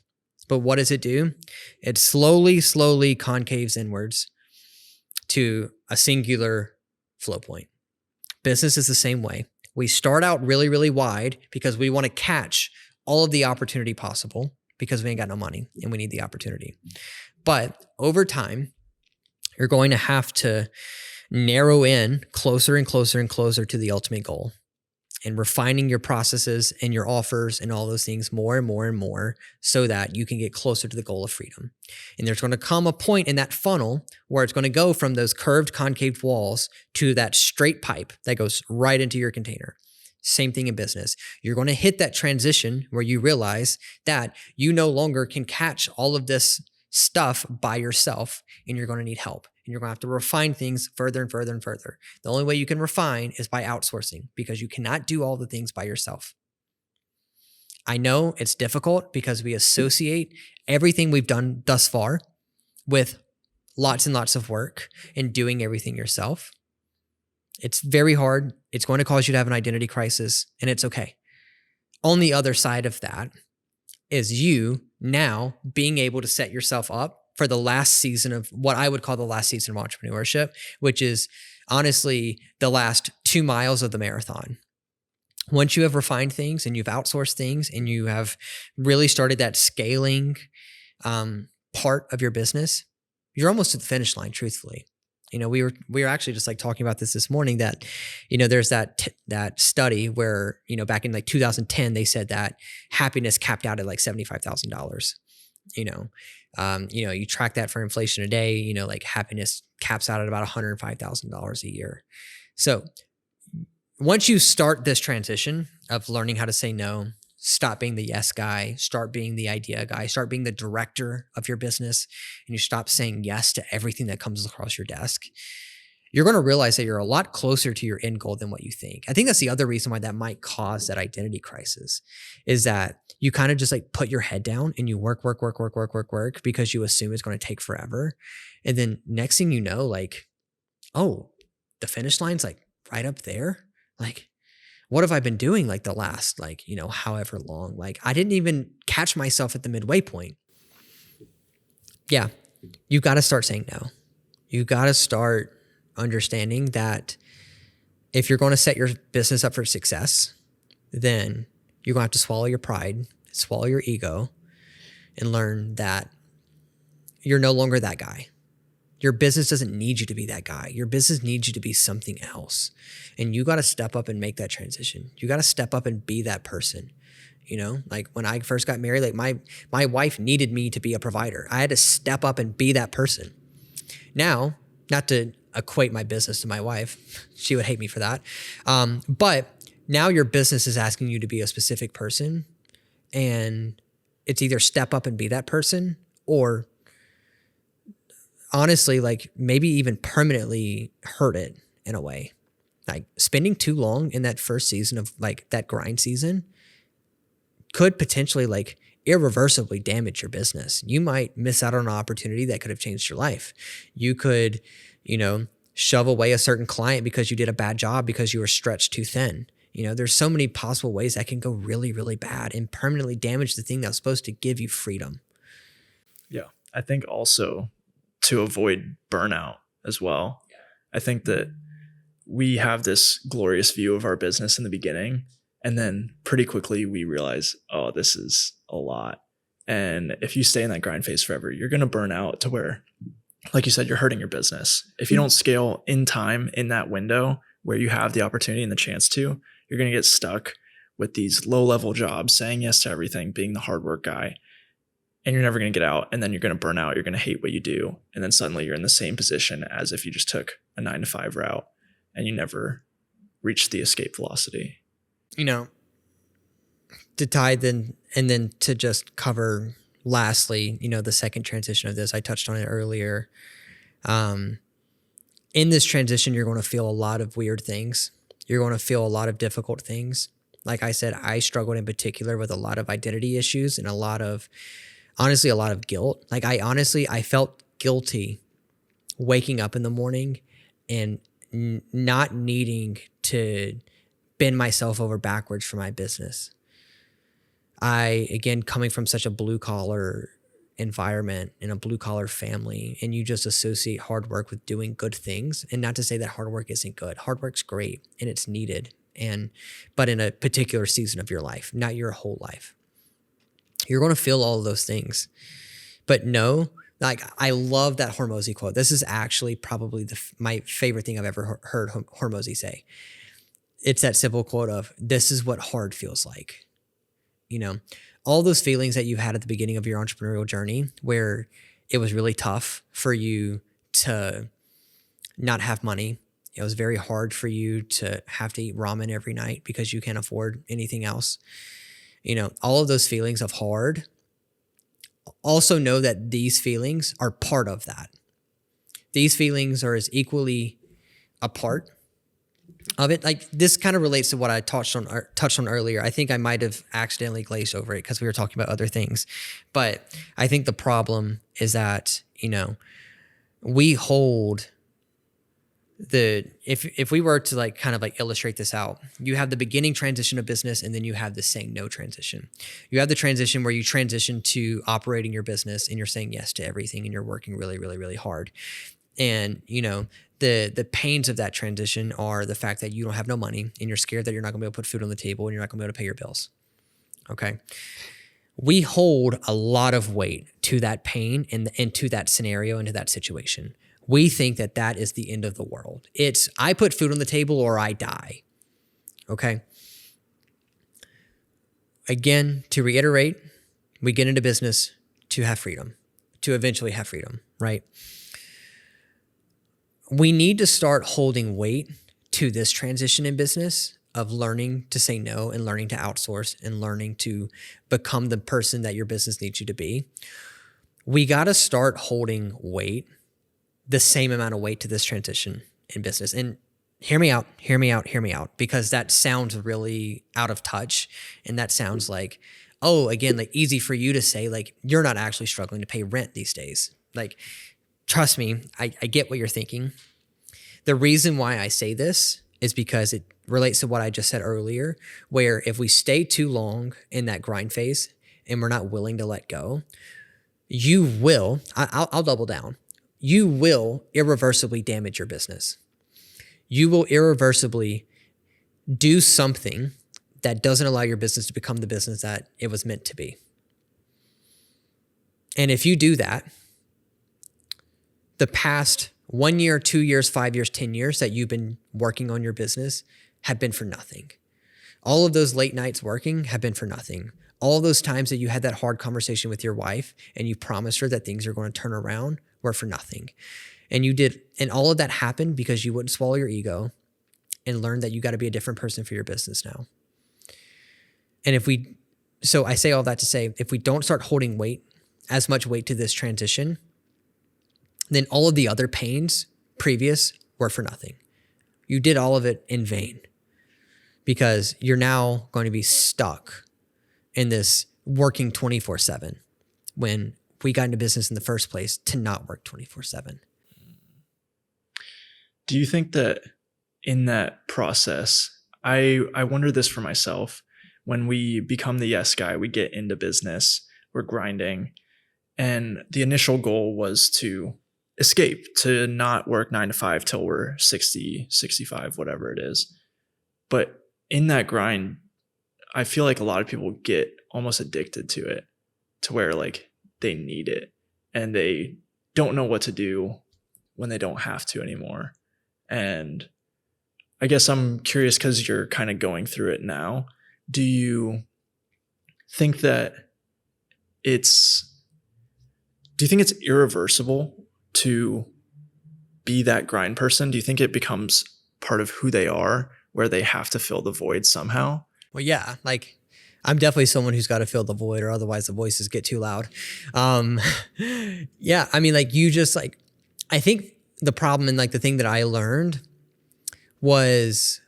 but what does it do? It slowly concaves inwards to a singular flow point. Business is the same way. We start out really, really wide because we want to catch all of the opportunity possible, because we ain't got no money and we need the opportunity. But over time, you're going to have to narrow in closer and closer and closer to the ultimate goal, and refining your processes and your offers and all those things more and more and more, so that you can get closer to the goal of freedom. And there's going to come a point in that funnel where it's going to go from those curved concave walls to that straight pipe that goes right into your container. Same thing in business. You're going to hit that transition where you realize that you no longer can catch all of this stuff by yourself, and you're going to need help. And you're going to have to refine things further and further and further. The only way you can refine is by outsourcing, because you cannot do all the things by yourself. I know it's difficult because we associate everything we've done thus far with lots and lots of work and doing everything yourself. It's very hard. It's going to cause you to have an identity crisis, and it's okay. On the other side of that is you now being able to set yourself up for the last season of what I would call the last season of entrepreneurship, which is honestly the last 2 miles of the marathon. Once you have refined things and you've outsourced things and you have really started that scaling part of your business, you're almost at the finish line, truthfully. We were actually just talking about this morning, that, there's that study where, back in 2010, they said that happiness capped out at $75,000. You track that for inflation today, happiness caps out at about $105,000 a year. So once you start this transition of learning how to say no, stop being the yes guy, start being the idea guy, start being the director of your business, and you stop saying yes to everything that comes across your desk, you're going to realize that you're a lot closer to your end goal than what you think. I think that's the other reason why that might cause that identity crisis, is that you kind of just like put your head down and you work because you assume it's going to take forever. And then next thing you know, like, oh, the finish line's like right up there. Like, what have I been doing like the last, like, however long? Like, I didn't even catch myself at the midway point. Yeah, you've got to start saying no. You got to start understanding that if you're going to set your business up for success, then you're going to have to swallow your pride, swallow your ego, and learn that you're no longer that guy. Your business doesn't need you to be that guy. Your business needs you to be something else. And you got to step up and make that transition. You got to step up and be that person. Like when I first got married, like my wife needed me to be a provider. I had to step up and be that person. Now, not to equate my business to my wife, she would hate me for that. But now your business is asking you to be a specific person, and it's either step up and be that person, or honestly, like maybe even permanently hurt it in a way. Like spending too long in that first season of like that grind season could potentially like irreversibly damage your business. You might miss out on an opportunity that could have changed your life. You could, shove away a certain client because you did a bad job because you were stretched too thin. There's so many possible ways that can go really, really bad and permanently damage the thing that was supposed to give you freedom. Yeah. I think also to avoid burnout as well. I think that we have this glorious view of our business in the beginning, and then pretty quickly we realize, oh, this is a lot. And if you stay in that grind phase forever, you're going to burn out to where, like you said, you're hurting your business. If you don't scale in time in that window where you have the opportunity and the chance to, you're going to get stuck with these low-level jobs, saying yes to everything, being the hard work guy, and you're never going to get out. And then you're going to burn out. You're going to hate what you do. And then suddenly you're in the same position as if you just took a 9-to-5 route and you never reached the escape velocity. To tie then, and then to just cover lastly, the second transition of this, I touched on it earlier. In this transition, you're going to feel a lot of weird things. You're going to feel a lot of difficult things. Like I said, I struggled in particular with a lot of identity issues and a lot of guilt. Like I felt guilty waking up in the morning and not needing to bend myself over backwards for my business. Again, coming from such a blue collar environment in a blue collar family, and you just associate hard work with doing good things. And not to say that hard work isn't good. Hard work's great and it's needed. But in a particular season of your life, not your whole life. You're going to feel all of those things. But no, like I love that Hormozy quote. This is actually probably my favorite thing I've ever heard Hormozy say. It's that simple quote of, this is what hard feels like. All those feelings that you had at the beginning of your entrepreneurial journey where it was really tough for you to not have money. It was very hard for you to have to eat ramen every night because you can't afford anything else. All of those feelings of hard, also know that these feelings are part of that. These feelings are as equally a part of it. Like this kind of relates to what I touched on earlier. I think I might have accidentally glazed over it because we were talking about other things. But I think the problem is that, we hold if we were to like kind of like illustrate this out, you have the beginning transition of business, and then you have the saying no transition. You have the transition where you transition to operating your business and you're saying yes to everything and you're working really, really, really hard. And, the pains of that transition are the fact that you don't have no money and you're scared that you're not gonna be able to put food on the table and you're not gonna be able to pay your bills. Okay. We hold a lot of weight to that pain and to that scenario and to that situation. We think that that is the end of the world. It's, I put food on the table or I die. Okay. Again, to reiterate, we get into business to have freedom, to eventually have freedom, right? We need to start holding weight to this transition in business of learning to say no and learning to outsource and learning to become the person that your business needs you to be. We got to start holding weight, the same amount of weight to this transition in business. And hear me out, hear me out, hear me out, because that sounds really out of touch. And that sounds like, oh, again, like easy for you to say, like, you're not actually struggling to pay rent these days. Like, trust me, I get what you're thinking. The reason why I say this is because it relates to what I just said earlier, where if we stay too long in that grind phase and we're not willing to let go, you will, I'll double down, you will irreversibly damage your business. You will irreversibly do something that doesn't allow your business to become the business that it was meant to be. And if you do that, the past 1 year, 2 years, 5 years, 10 years that you've been working on your business have been for nothing. All of those late nights working have been for nothing. All those times that you had that hard conversation with your wife and you promised her that things are going to turn around were for nothing. And you did, and all of that happened because you wouldn't swallow your ego and learn that you got to be a different person for your business now. And so I say all that to say, if we don't start holding as much weight to this transition, then all of the other pains previous were for nothing. You did all of it in vain because you're now going to be stuck in this working 24/7 when we got into business in the first place to not work 24/7. Do you think that in that process, I wonder this for myself, when we become the yes guy, we get into business, we're grinding, and the initial goal was to escape, to not work 9 to 5 till we're 60, 65, whatever it is. But in that grind, I feel like a lot of people get almost addicted to it, to where like they need it and they don't know what to do when they don't have to anymore. And I guess I'm curious, because you're kind of going through it now. Do you think it's irreversible to be that grind person? Do you think it becomes part of who they are, where they have to fill the void somehow? Well, yeah, like I'm definitely someone who's got to fill the void, or otherwise the voices get too loud. Yeah, I mean, like you just like, I think the problem and like the thing that I learned was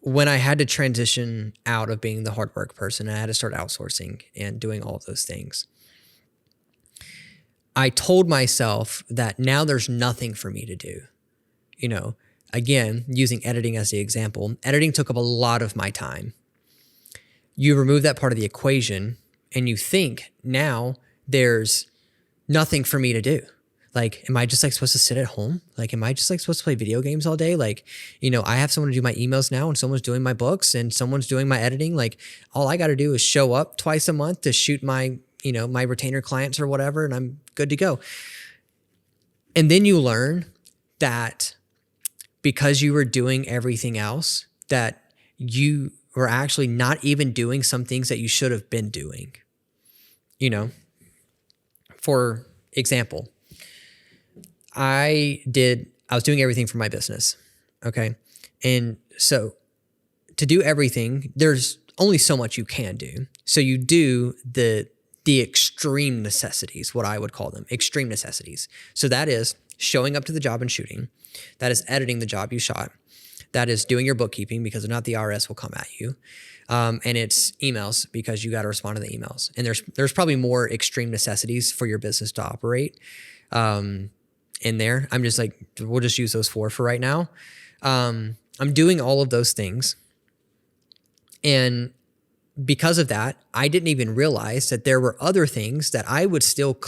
when I had to transition out of being the hard work person, I had to start outsourcing and doing all of those things. I told myself that now there's nothing for me to do. You know, again, using editing as the example, editing took up a lot of my time. You remove that part of the equation and you think now there's nothing for me to do. Like, am I just like supposed to sit at home? Like, am I just like supposed to play video games all day? Like, you know, I have someone to do my emails now and someone's doing my books and someone's doing my editing. Like, all I got to do is show up twice a month to shoot my retainer clients or whatever, and I'm good to go. And then you learn that because you were doing everything else, that you were actually not even doing some things that you should have been doing. You know, for example, I was doing everything for my business. Okay. And so to do everything, there's only so much you can do. So you do the extreme necessities, what I would call them, extreme necessities. So that is showing up to the job and shooting. That is editing the job you shot. That is doing your bookkeeping, because if not, the IRS will come at you. And it's emails, because you got to respond to the emails. And there's probably more extreme necessities for your business to operate in there. I'm just like, we'll just use those for right now. I'm doing all of those things. And because of that, I didn't even realize that there were other things that I would still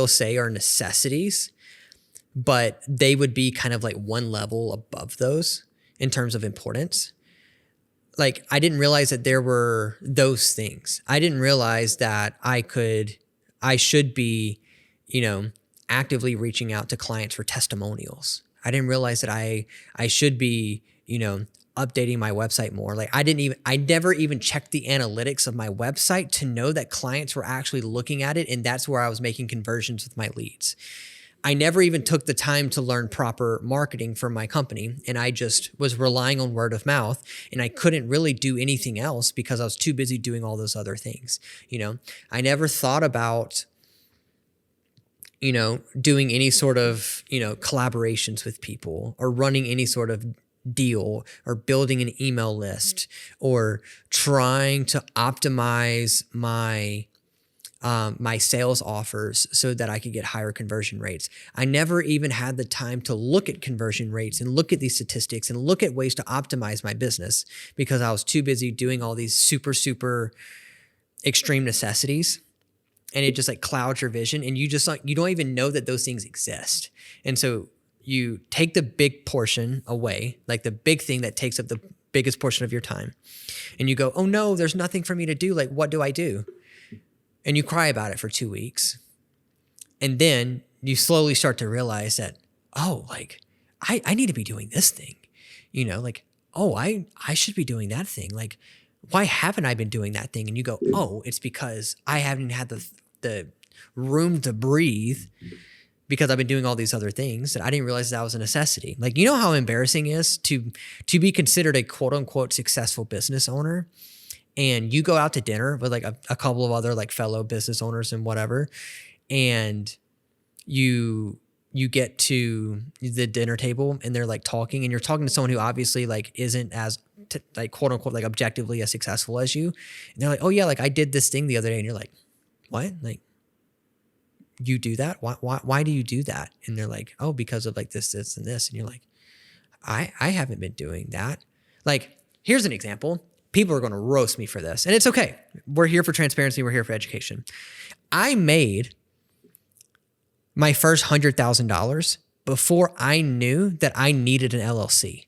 say are necessities, but they would be kind of like one level above those in terms of importance. Like, I didn't realize that there were those things. I didn't realize that I should be, actively reaching out to clients for testimonials. I didn't realize that I should be, updating my website more. Like, I never even checked the analytics of my website to know that clients were actually looking at it. And that's where I was making conversions with my leads. I never even took the time to learn proper marketing for my company. And I just was relying on word of mouth, and I couldn't really do anything else because I was too busy doing all those other things. I never thought about, doing any sort of, collaborations with people or running any sort of deal or building an email list or trying to optimize my sales offers so that I could get higher conversion rates. I never even had the time to look at conversion rates and look at these statistics and look at ways to optimize my business because I was too busy doing all these super, super extreme necessities. And it just like clouds your vision and you don't even know that those things exist. And so you take the big portion away, like the big thing that takes up the biggest portion of your time. And you go, oh no, there's nothing for me to do. Like, what do I do? And you cry about it for 2 weeks. And then you slowly start to realize that, oh, like I need to be doing this thing, like, oh, I should be doing that thing. Like, why haven't I been doing that thing? And you go, oh, it's because I haven't had the room to breathe because I've been doing all these other things that I didn't realize that was a necessity. Like, you know how embarrassing it is to be considered a quote unquote successful business owner and you go out to dinner with like a couple of other like fellow business owners and whatever, and you get to the dinner table and they're like talking and you're talking to someone who obviously like isn't as like quote unquote like objectively as successful as you. And they're like, oh yeah, like I did this thing the other day. And you're like, what? Like, you do that? Why do you do that? And they're like, oh, because of like this, and this. And you're like, I haven't been doing that. Like, here's an example. People are going to roast me for this and it's okay. We're here for transparency. We're here for education. I made my first $100,000 before I knew that I needed an LLC.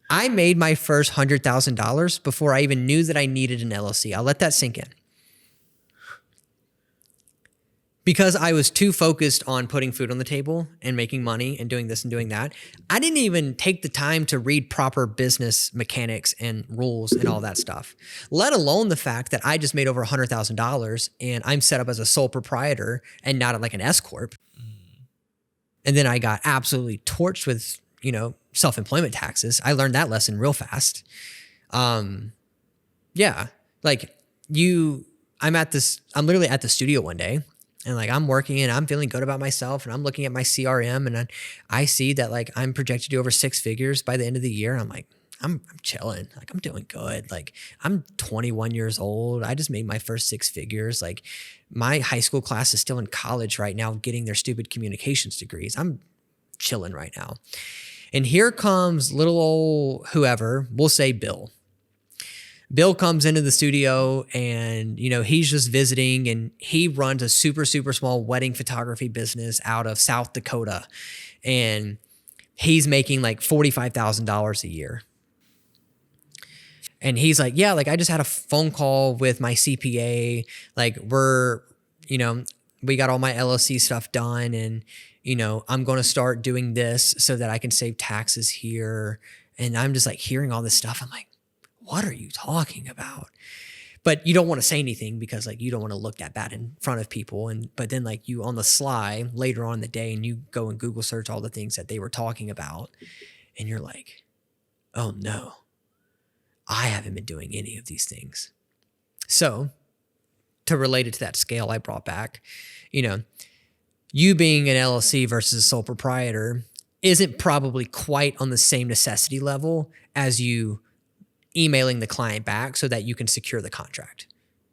I made my first $100,000 before I even knew that I needed an LLC. I'll let that sink in. Because I was too focused on putting food on the table and making money and doing this and doing that, I didn't even take the time to read proper business mechanics and rules and all that stuff, let alone the fact that I just made over $100,000 and I'm set up as a sole proprietor and not like an S corp. And then I got absolutely torched with, self-employment taxes. I learned that lesson real fast. Yeah, like I'm literally at the studio one day. And like I'm working and I'm feeling good about myself and I'm looking at my CRM and I see that like I'm projected to do over 6 figures by the end of the year. And I'm like, I'm chilling. Like I'm doing good. Like I'm 21 years old. I just made my first 6 figures. Like my high school class is still in college right now getting their stupid communications degrees. I'm chilling right now. And here comes little old whoever, we'll say Bill. Bill comes into the studio and, he's just visiting and he runs a super, super small wedding photography business out of South Dakota. And he's making like $45,000 a year. And he's like, yeah, like I just had a phone call with my CPA. Like we got all my LLC stuff done and, I'm going to start doing this so that I can save taxes here. And I'm just like hearing all this stuff. I'm like, what are you talking about? But you don't want to say anything because like you don't want to look that bad in front of people. But then like you on the sly later on in the day and you go and Google search all the things that they were talking about and you're like, oh no, I haven't been doing any of these things. So to relate it to that scale I brought back, you being an LLC versus a sole proprietor isn't probably quite on the same necessity level as you emailing the client back so that you can secure the contract,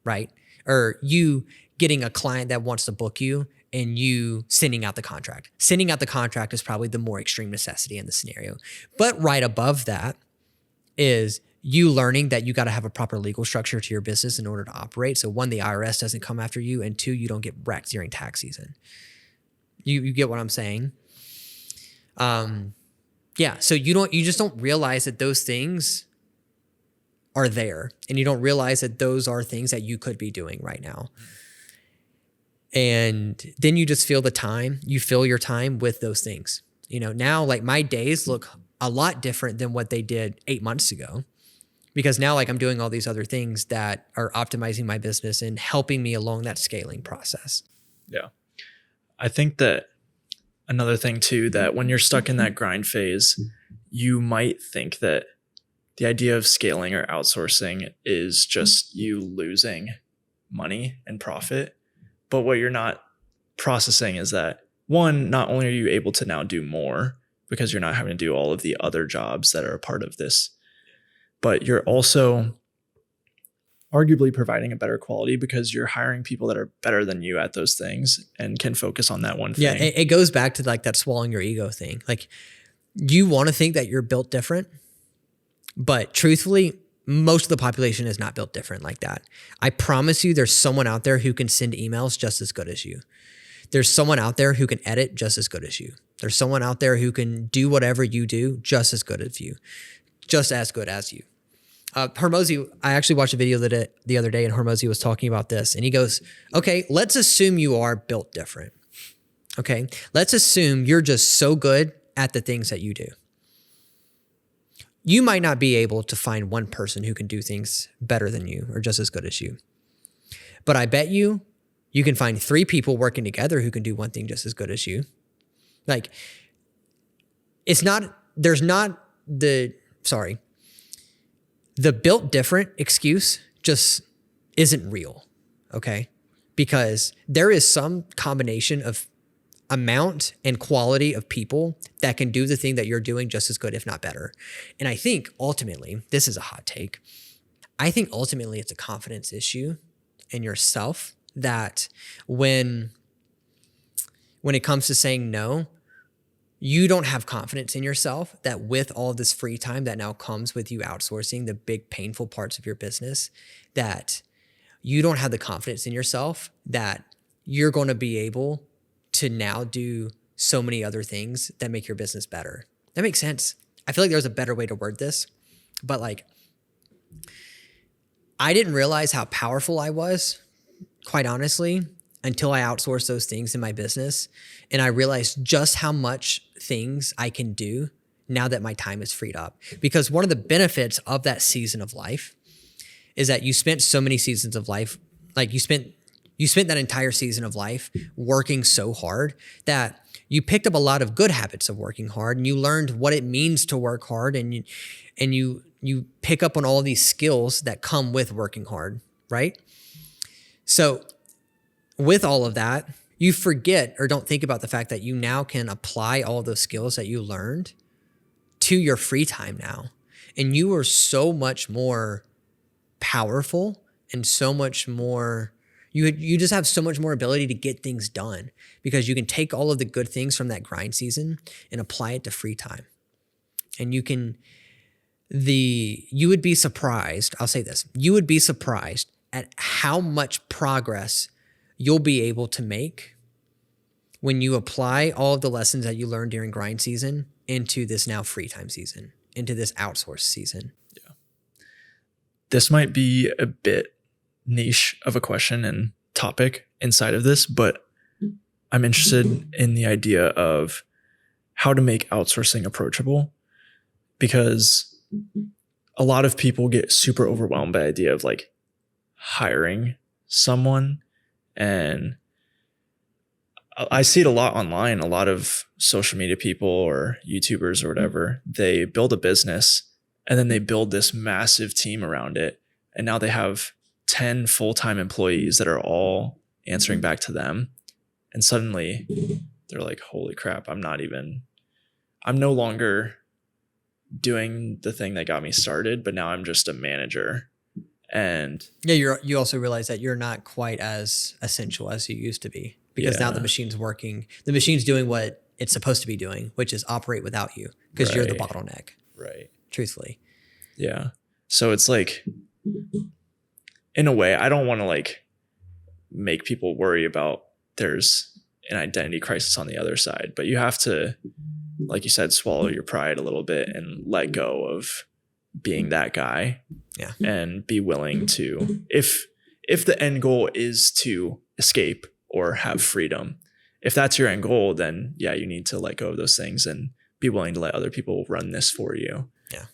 right? Or you getting a client that wants to book you and you sending out the contract. Sending out the contract is probably the more extreme necessity in the scenario. But right above that is you learning that you got to have a proper legal structure to your business in order to operate. So one, the IRS doesn't come after you, and 2, you don't get wrecked during tax season. You get what I'm saying? Yeah. So you just don't realize that those things are there, and you don't realize that those are things that you could be doing right now. And then you just feel you fill your time with those things. Now like my days look a lot different than what they did 8 months ago, because now like I'm doing all these other things that are optimizing my business and helping me along that scaling process. Yeah. I think that another thing too, that when you're stuck in that grind phase, you might think that the idea of scaling or outsourcing is just you losing money and profit. But what you're not processing is that, one, not only are you able to now do more because you're not having to do all of the other jobs that are a part of this, but you're also arguably providing a better quality because you're hiring people that are better than you at those things and can focus on that one thing. Yeah, it goes back to like that swallowing your ego thing. Like, you want to think that you're built different, but truthfully, most of the population is not built different like that. I promise you there's someone out there who can send emails just as good as you. There's someone out there who can edit just as good as you. There's someone out there who can do whatever you do just as good as you. Just as good as you. Hormozy, I actually watched a video the other day, and Hormozy was talking about this, and he goes, okay, let's assume you are built different. Okay, let's assume you're just so good at the things that you do. You might not be able to find one person who can do things better than you or just as good as you. But I bet you can find 3 people working together who can do one thing just as good as you. Like, the built different excuse just isn't real, okay? Because there is some combination of amount and quality of people that can do the thing that you're doing just as good, if not better. And I think ultimately, this is a hot take, I think ultimately it's a confidence issue in yourself that when it comes to saying no, you don't have confidence in yourself that with all this free time that now comes with you outsourcing the big painful parts of your business, that you don't have the confidence in yourself that you're going to be able to now do so many other things that make your business better. That makes sense. I feel like there's a better way to word this, but like, I didn't realize how powerful I was, quite honestly, until I outsourced those things in my business. And I realized just how much things I can do now that my time is freed up. Because one of the benefits of that season of life is that you spent so many seasons of life, like you spent that entire season of life working so hard that you picked up a lot of good habits of working hard, and you learned what it means to work hard, and you pick up on all these skills that come with working hard, right? So with all of that, you forget or don't think about the fact that you now can apply all those skills that you learned to your free time now. And you are so much more powerful and so much more, you just have so much more ability to get things done because you can take all of the good things from that grind season and apply it to free time. And you would be surprised, I'll say this, you would be surprised at how much progress you'll be able to make when you apply all of the lessons that you learned during grind season into this now free time season, into this outsource season. Yeah. This might be a bit niche of a question and topic inside of this, but I'm interested in the idea of how to make outsourcing approachable, because a lot of people get super overwhelmed by the idea of like hiring someone. And I see it a lot online. A lot of social media people or YouTubers or whatever, they build a business and then they build this massive team around it. And now they have 10 full-time employees that are all answering back to them. And suddenly they're like, holy crap, I'm no longer doing the thing that got me started, but now I'm just a manager. And yeah, you also realize that you're not quite as essential as you used to be, because now the machine's working. The machine's doing what it's supposed to be doing, which is operate without you, because you're the bottleneck. Right. Truthfully. Yeah. So it's like, in a way, I don't want to like make people worry about there's an identity crisis on the other side, but you have to, like you said, swallow your pride a little bit and let go of being that guy. Yeah. And be willing to, if the end goal is to escape or have freedom, if that's your end goal, then yeah, you need to let go of those things and be willing to let other people run this for you. Yeah.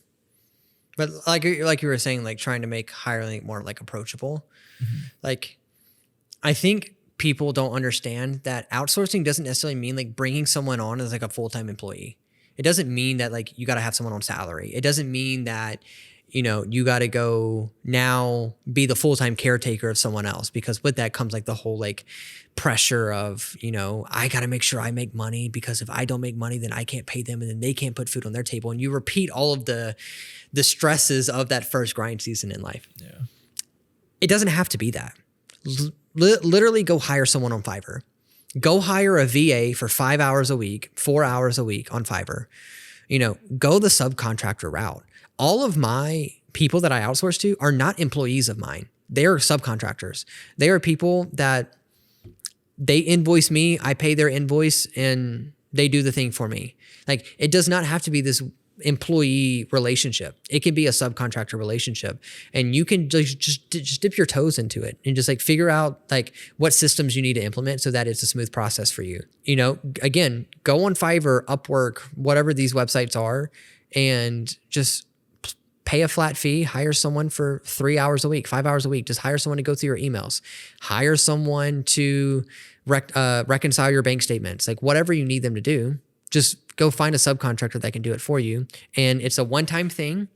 But like you were saying, like trying to make hiring more like approachable. Mm-hmm. Like, I think people don't understand that outsourcing doesn't necessarily mean like bringing someone on as like a full-time employee. It doesn't mean that like you got to have someone on salary. It doesn't mean that you got to go now be the full-time caretaker of someone else, because with that comes like the whole like pressure of, I got to make sure I make money, because if I don't make money, then I can't pay them, and then they can't put food on their table. And you repeat all of the stresses of that first grind season in life. Yeah. It doesn't have to be that. Literally go hire someone on Fiverr. Go hire a VA for 5 hours a week, 4 hours a week on Fiverr. Go the subcontractor route. All of my people that I outsource to are not employees of mine. They are subcontractors. They are people that they invoice me, I pay their invoice, and they do the thing for me. Like, it does not have to be this employee relationship. It can be a subcontractor relationship, and you can just dip your toes into it and just like figure out like what systems you need to implement so that it's a smooth process for you. Again, go on Fiverr, Upwork, whatever these websites are, and just pay a flat fee, hire someone for 3 hours a week, 5 hours a week. Just hire someone to go through your emails, hire someone to reconcile your bank statements, like whatever you need them to do. Just go find a subcontractor that can do it for you. And it's a one-time thing.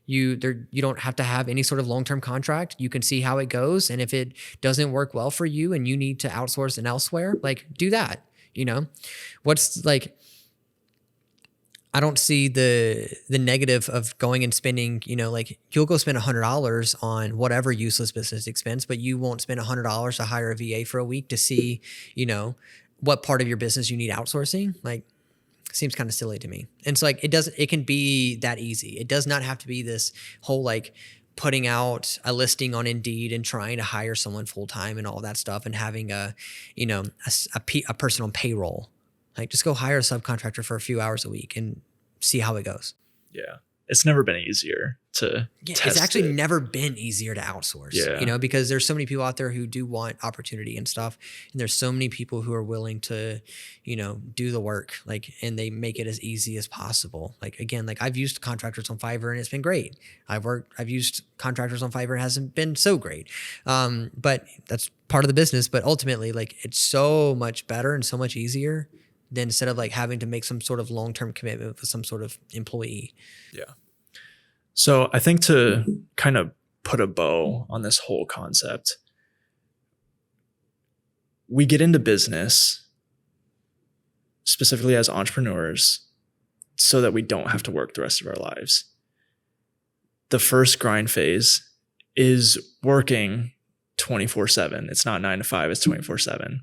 You don't have to have any sort of long-term contract. You can see how it goes. And if it doesn't work well for you and you need to outsource and elsewhere, like do that. What's like, I don't see the negative of going and spending, like you'll go spend $100 on whatever useless business expense, but you won't spend $100 to hire a VA for a week to see, what part of your business you need outsourcing. Like, seems kind of silly to me. And so like, it can be that easy. It does not have to be this whole like putting out a listing on Indeed and trying to hire someone full-time and all that stuff and having a person on payroll. Like, just go hire a subcontractor for a few hours a week and see how it goes. Yeah. It's never been easier to test it's actually it. never been easier to outsource, because there's so many people out there who do want opportunity and stuff. And there's so many people who are willing to, do the work, like, and they make it as easy as possible. Like, again, like I've used contractors on Fiverr and it's been great. I've used contractors on Fiverr and it hasn't been so great. But that's part of the business. But ultimately, like, it's so much better and so much easier than instead of like having to make some sort of long-term commitment with some sort of employee. Yeah. So I think to kind of put a bow on this whole concept, we get into business specifically as entrepreneurs so that we don't have to work the rest of our lives. The first grind phase is working 24/7. It's not 9 to 5, it's 24/7.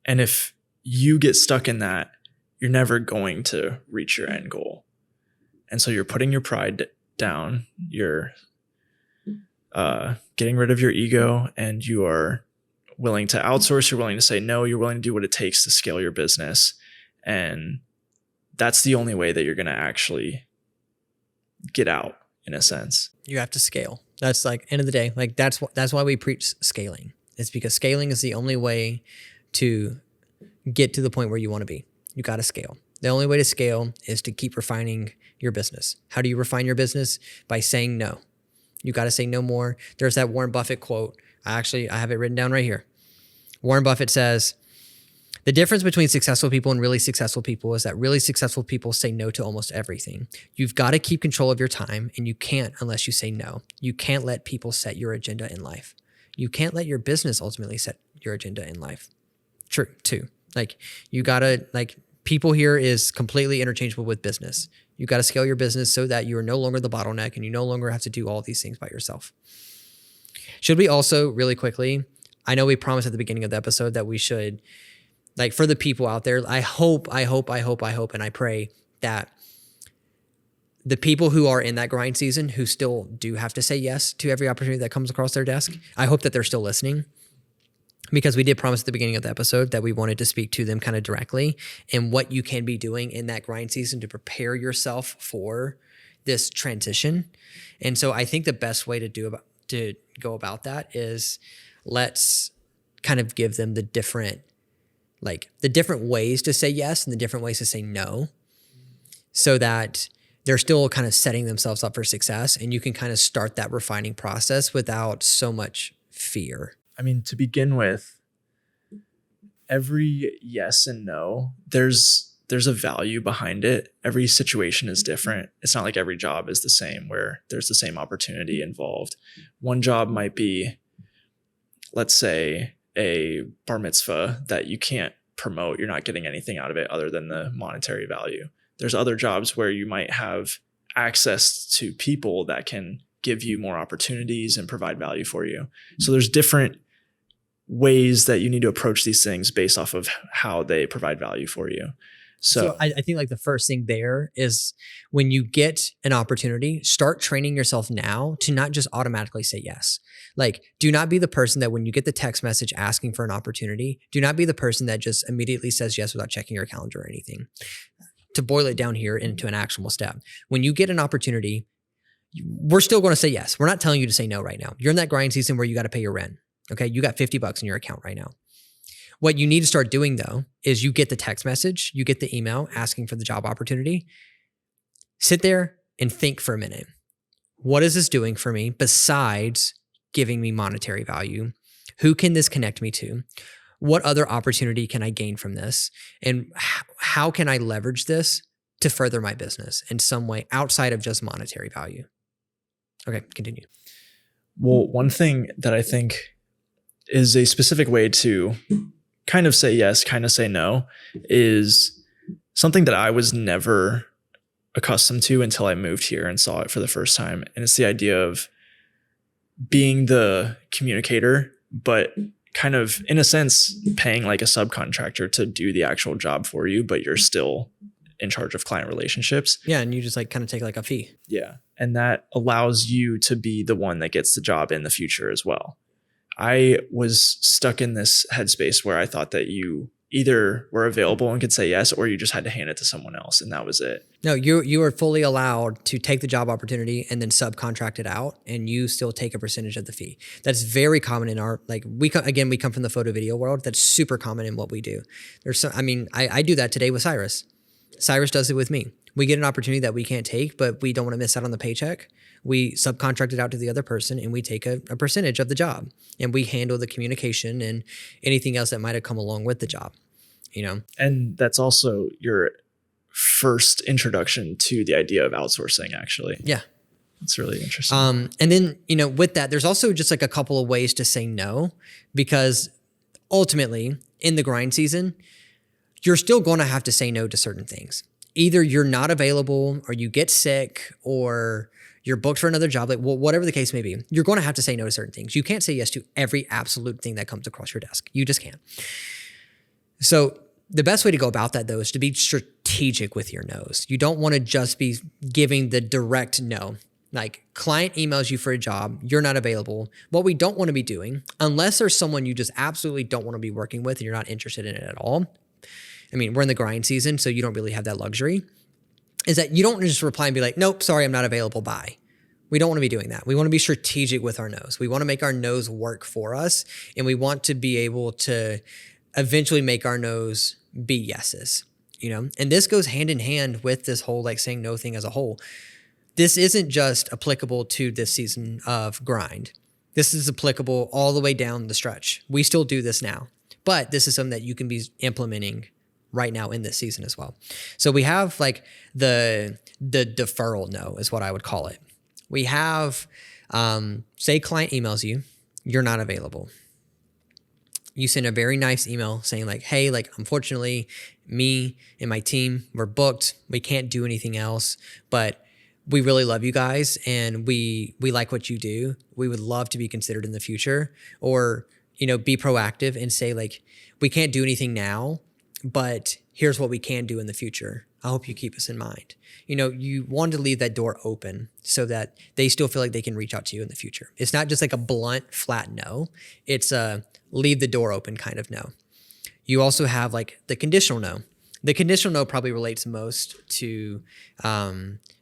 And if you get stuck in that, you're never going to reach your end goal. And so you're putting your pride down, you're getting rid of your ego, and you are willing to outsource, you're willing to say no, you're willing to do what it takes to scale your business. And that's the only way that you're going to actually get out, in a sense. You have to scale. That's like, end of the day, like that's why we preach scaling. It's because scaling is the only way to get to the point where you want to be. You got to scale. The only way to scale is to keep refining your business. How do you refine your business? By saying no. You got to say no more. There's that Warren Buffett quote. I have it written down right here. Warren Buffett says, the difference between successful people and really successful people is that really successful people say no to almost everything. You've got to keep control of your time, and you can't unless you say no. You can't let people set your agenda in life. You can't let your business ultimately set your agenda in life. True, too. Like, you got to, like, people here is completely interchangeable with business. You got to scale your business so that you are no longer the bottleneck and you no longer have to do all these things by yourself. Should we also, really quickly, I know we promised at the beginning of the episode that we should, like, for the people out there, I hope, and I pray that the people who are in that grind season, who still do have to say yes to every opportunity that comes across their desk, I hope that they're still listening. Because we did promise at the beginning of the episode that we wanted to speak to them kind of directly and what you can be doing in that grind season to prepare yourself for this transition. And so I think the best way to go about that is, let's kind of give them the different ways to say yes and the different ways to say no, so that they're still kind of setting themselves up for success, and you can kind of start that refining process without so much fear. I mean, to begin with, every yes and no, there's there's a value behind it. Every situation is different. It's not like every job is the same where there's the same opportunity involved. One job might be, let's say, a bar mitzvah that you can't promote. You're not getting anything out of it other than the monetary value. There's other jobs where you might have access to people that can give you more opportunities and provide value for you. So there's different ways that you need to approach these things based off of how they provide value for you. So I think like the first thing there is when you get an opportunity, start training yourself now to not just automatically say yes. Like, do not be the person that when you get the text message asking for an opportunity, do not be the person that just immediately says yes without checking your calendar or anything. To boil it down here into an actionable step, when you get an opportunity, we're still going to say yes. We're not telling you to say no right now. You're in that grind season where you got to pay your rent. Okay. You got $50 in your account right now. What you need to start doing though, is you get the text message, you get the email asking for the job opportunity. Sit there and think for a minute. What is this doing for me besides giving me monetary value? Who can this connect me to? What other opportunity can I gain from this? And how can I leverage this to further my business in some way outside of just monetary value? Okay, continue. Well, one thing that I think is a specific way to kind of say yes, kind of say no, is something that I was never accustomed to until I moved here and saw it for the first time. And it's the idea of being the communicator, but kind of, in a sense, paying like a subcontractor to do the actual job for you, but you're still in charge of client relationships. Yeah, and you just like kind of take like a fee. Yeah. And that allows you to be the one that gets the job in the future as well. I was stuck in this headspace where I thought that you either were available and could say yes, or you just had to hand it to someone else, and that was it. No, you are fully allowed to take the job opportunity and then subcontract it out, and you still take a percentage of the fee. That's very common in our, like, we come from the photo video world. That's super common in what we do. I do that today with Cyrus. Cyrus does it with me. We get an opportunity that we can't take, but we don't want to miss out on the paycheck. We subcontract it out to the other person and we take a percentage of the job, and we handle the communication and anything else that might have come along with the job, you know? And that's also your first introduction to the idea of outsourcing, actually. Yeah. It's really interesting. And then, you know, with that, there's also just like a couple of ways to say no, because ultimately in the grind season, you're still going to have to say no to certain things. Either you're not available, or you get sick, or you're booked for another job, like whatever the case may be, you're going to have to say no to certain things. You can't say yes to every absolute thing that comes across your desk. You just can't. So the best way to go about that though is to be strategic with your no's. You don't want to just be giving the direct no. Like, client emails you for a job, you're not available. What we don't want to be doing, unless there's someone you just absolutely don't want to be working with and you're not interested in it at all. I mean, we're in the grind season, so you don't really have that luxury. Is that you don't just reply and be like, nope, sorry, I'm not available, bye. We don't want to be doing that. We want to be strategic with our no's. We want to make our no's work for us, and we want to be able to eventually make our no's be yeses, you know? And this goes hand in hand with this whole like saying no thing as a whole. This isn't just applicable to this season of grind. This is applicable all the way down the stretch. We still do this now, but this is something that you can be implementing right now in this season as well. So we have like the deferral no is what I would call it. We have, say client emails you, you're not available. You send a very nice email saying like, hey, like, unfortunately, me and my team, we're booked. We can't do anything else, but we really love you guys and we like what you do. We would love to be considered in the future. Or, you know, be proactive and say like, we can't do anything now, but here's what we can do in the future. I hope you keep us in mind. You know, you want to leave that door open so that they still feel like they can reach out to you in the future. It's not just like a blunt, flat no. It's a leave the door open kind of no. You also have like the conditional no. The conditional no probably relates most to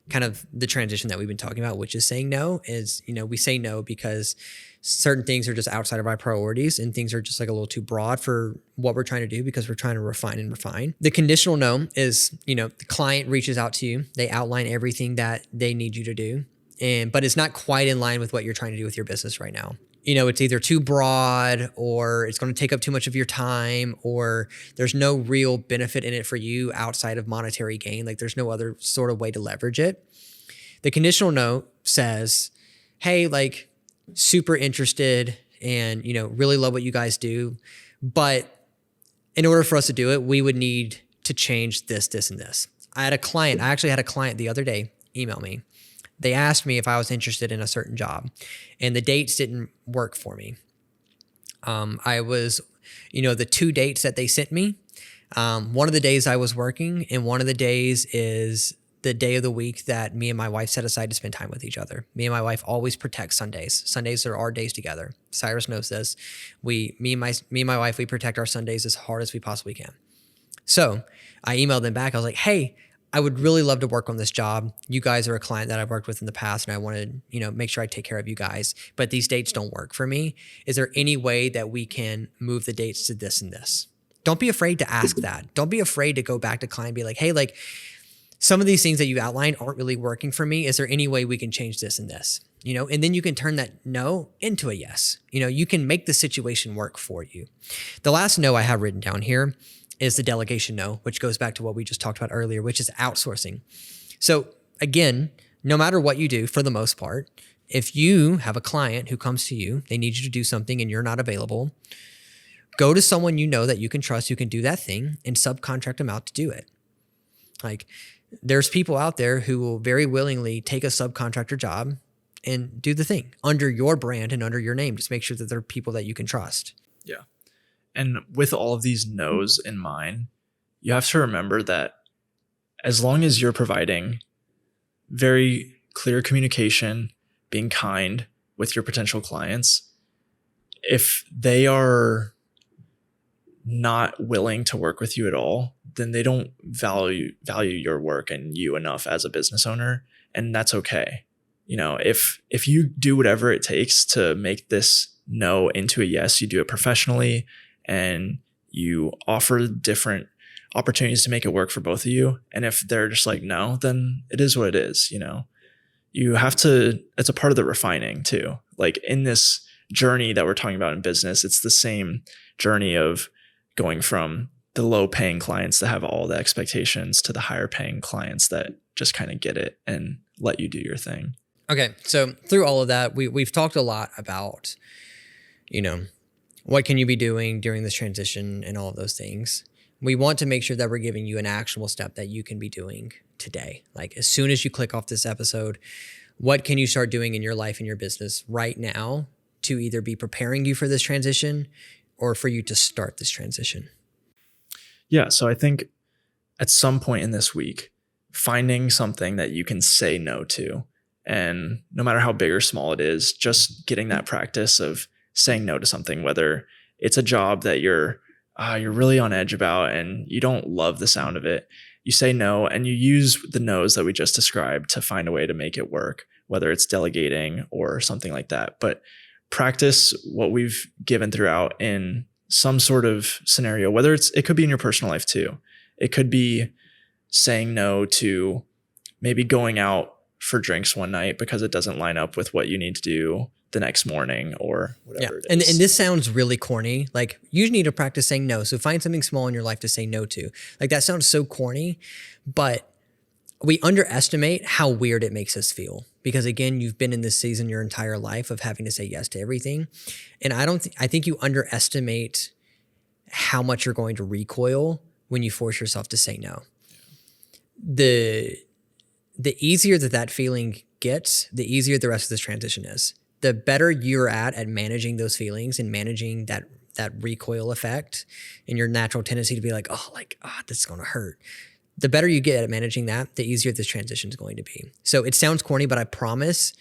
kind of the transition that we've been talking about, which is saying no. Is, you know, we say no because certain things are just outside of our priorities and things are just like a little too broad for what we're trying to do because we're trying to refine. The conditional no is, you know, the client reaches out to you. They outline everything that they need you to do, but it's not quite in line with what you're trying to do with your business right now. it's either too broad or it's going to take up too much of your time or there's no real benefit in it for you outside of monetary gain. Like there's no other sort of way to leverage it. The conditional no says, hey, like super interested and, really love what you guys do. But in order for us to do it, we would need to change this, this, and this. I actually had a client the other day email me. They asked me if I was interested in a certain job and the dates didn't work for me. I was, the 2 dates that they sent me, one of the days I was working and one of the days is the day of the week that me and my wife set aside to spend time with each other. Me and my wife always protect Sundays. Sundays are our days together. Cyrus knows this. Me and my wife, we protect our Sundays as hard as we possibly can. So I emailed them back. I was like, hey, I would really love to work on this job. You guys are a client that I've worked with in the past and I wanted, make sure I take care of you guys, but these dates don't work for me. Is there any way that we can move the dates to this and this? Don't be afraid to ask that. Don't be afraid to go back to client and be like, hey, like some of these things that you outlined aren't really working for me. Is there any way we can change this and this? And then you can turn that no into a yes. You can make the situation work for you. The last no I have written down here is the delegation no, which goes back to what we just talked about earlier, which is outsourcing. So again, no matter what you do, for the most part, if you have a client who comes to you, they need you to do something and you're not available, go to someone that you can trust who can do that thing and subcontract them out to do it. Like there's people out there who will very willingly take a subcontractor job and do the thing under your brand and under your name. Just make sure that they're people that you can trust. Yeah. And with all of these no's in mind, you have to remember that as long as you're providing very clear communication, being kind with your potential clients, if they are not willing to work with you at all, then they don't value your work and you enough as a business owner. And that's okay. If you do whatever it takes to make this no into a yes, you do it professionally and you offer different opportunities to make it work for both of you. And if they're just like, no, then it is what it is. You have to, it's a part of the refining too. Like in this journey that we're talking about in business, it's the same journey of going from the low paying clients that have all the expectations to the higher paying clients that just kind of get it and let you do your thing. Okay. So through all of that, we've talked a lot about, what can you be doing during this transition and all of those things. We want to make sure that we're giving you an actionable step that you can be doing today. Like as soon as you click off this episode, what can you start doing in your life and your business right now to either be preparing you for this transition or for you to start this transition? Yeah. So I think at some point in this week, finding something that you can say no to, and no matter how big or small it is, just getting that practice of saying no to something, whether it's a job that you're really on edge about and you don't love the sound of it, you say no and you use the no's that we just described to find a way to make it work, whether it's delegating or something like that. But practice what we've given throughout in some sort of scenario, whether it could be in your personal life too. It could be saying no to maybe going out for drinks one night because it doesn't line up with what you need to do the next morning or whatever it is. And this sounds really corny. Like you need to practice saying no. So find something small in your life to say no to. Like that sounds so corny, but we underestimate how weird it makes us feel. Because again, you've been in this season your entire life of having to say yes to everything. And I think you underestimate how much you're going to recoil when you force yourself to say no. The easier that feeling gets, the easier the rest of this transition is. The better you're at managing those feelings and managing that recoil effect and your natural tendency to be like, this is going to hurt. The better you get at managing that, the easier this transition is going to be. So it sounds corny, but I promise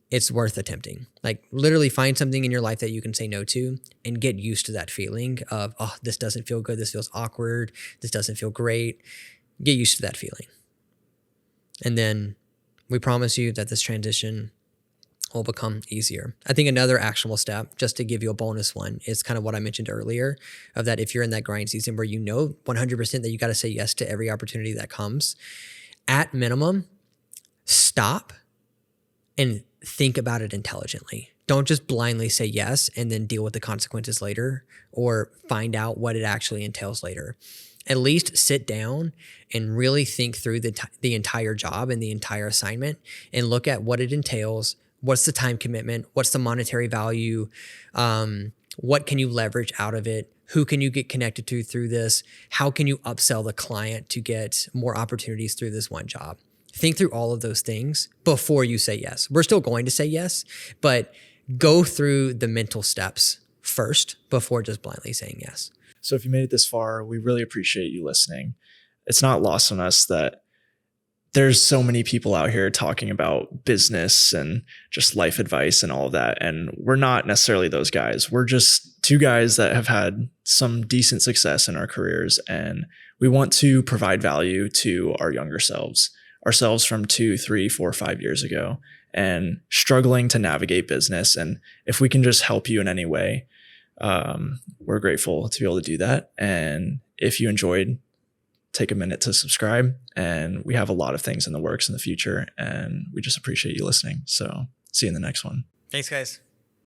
it's worth attempting. Like literally find something in your life that you can say no to and get used to that feeling of, this doesn't feel good. This feels awkward. This doesn't feel great. Get used to that feeling. And then we promise you that this transition will become easier. I think another actionable step, just to give you a bonus one, is kind of what I mentioned earlier of that if you're in that grind season where 100% that you got to say yes to every opportunity that comes, at minimum, stop and think about it intelligently. Don't just blindly say yes and then deal with the consequences later or find out what it actually entails later. At least sit down and really think through the entire job and the entire assignment and look at what it entails. What's the time commitment? What's the monetary value? What can you leverage out of it? Who can you get connected to through this? How can you upsell the client to get more opportunities through this one job? Think through all of those things before you say yes. We're still going to say yes, but go through the mental steps first before just blindly saying yes. So if you made it this far, we really appreciate you listening. It's not lost on us that there's so many people out here talking about business and just life advice and all of that. And we're not necessarily those guys. We're just two guys that have had some decent success in our careers. And we want to provide value to our younger selves, ourselves from 2, 3, 4, 5 years ago, and struggling to navigate business. And if we can just help you in any way, we're grateful to be able to do that. And if you enjoyed, take a minute to subscribe. And we have a lot of things in the works in the future, and we just appreciate you listening. So see you in the next one. Thanks, guys.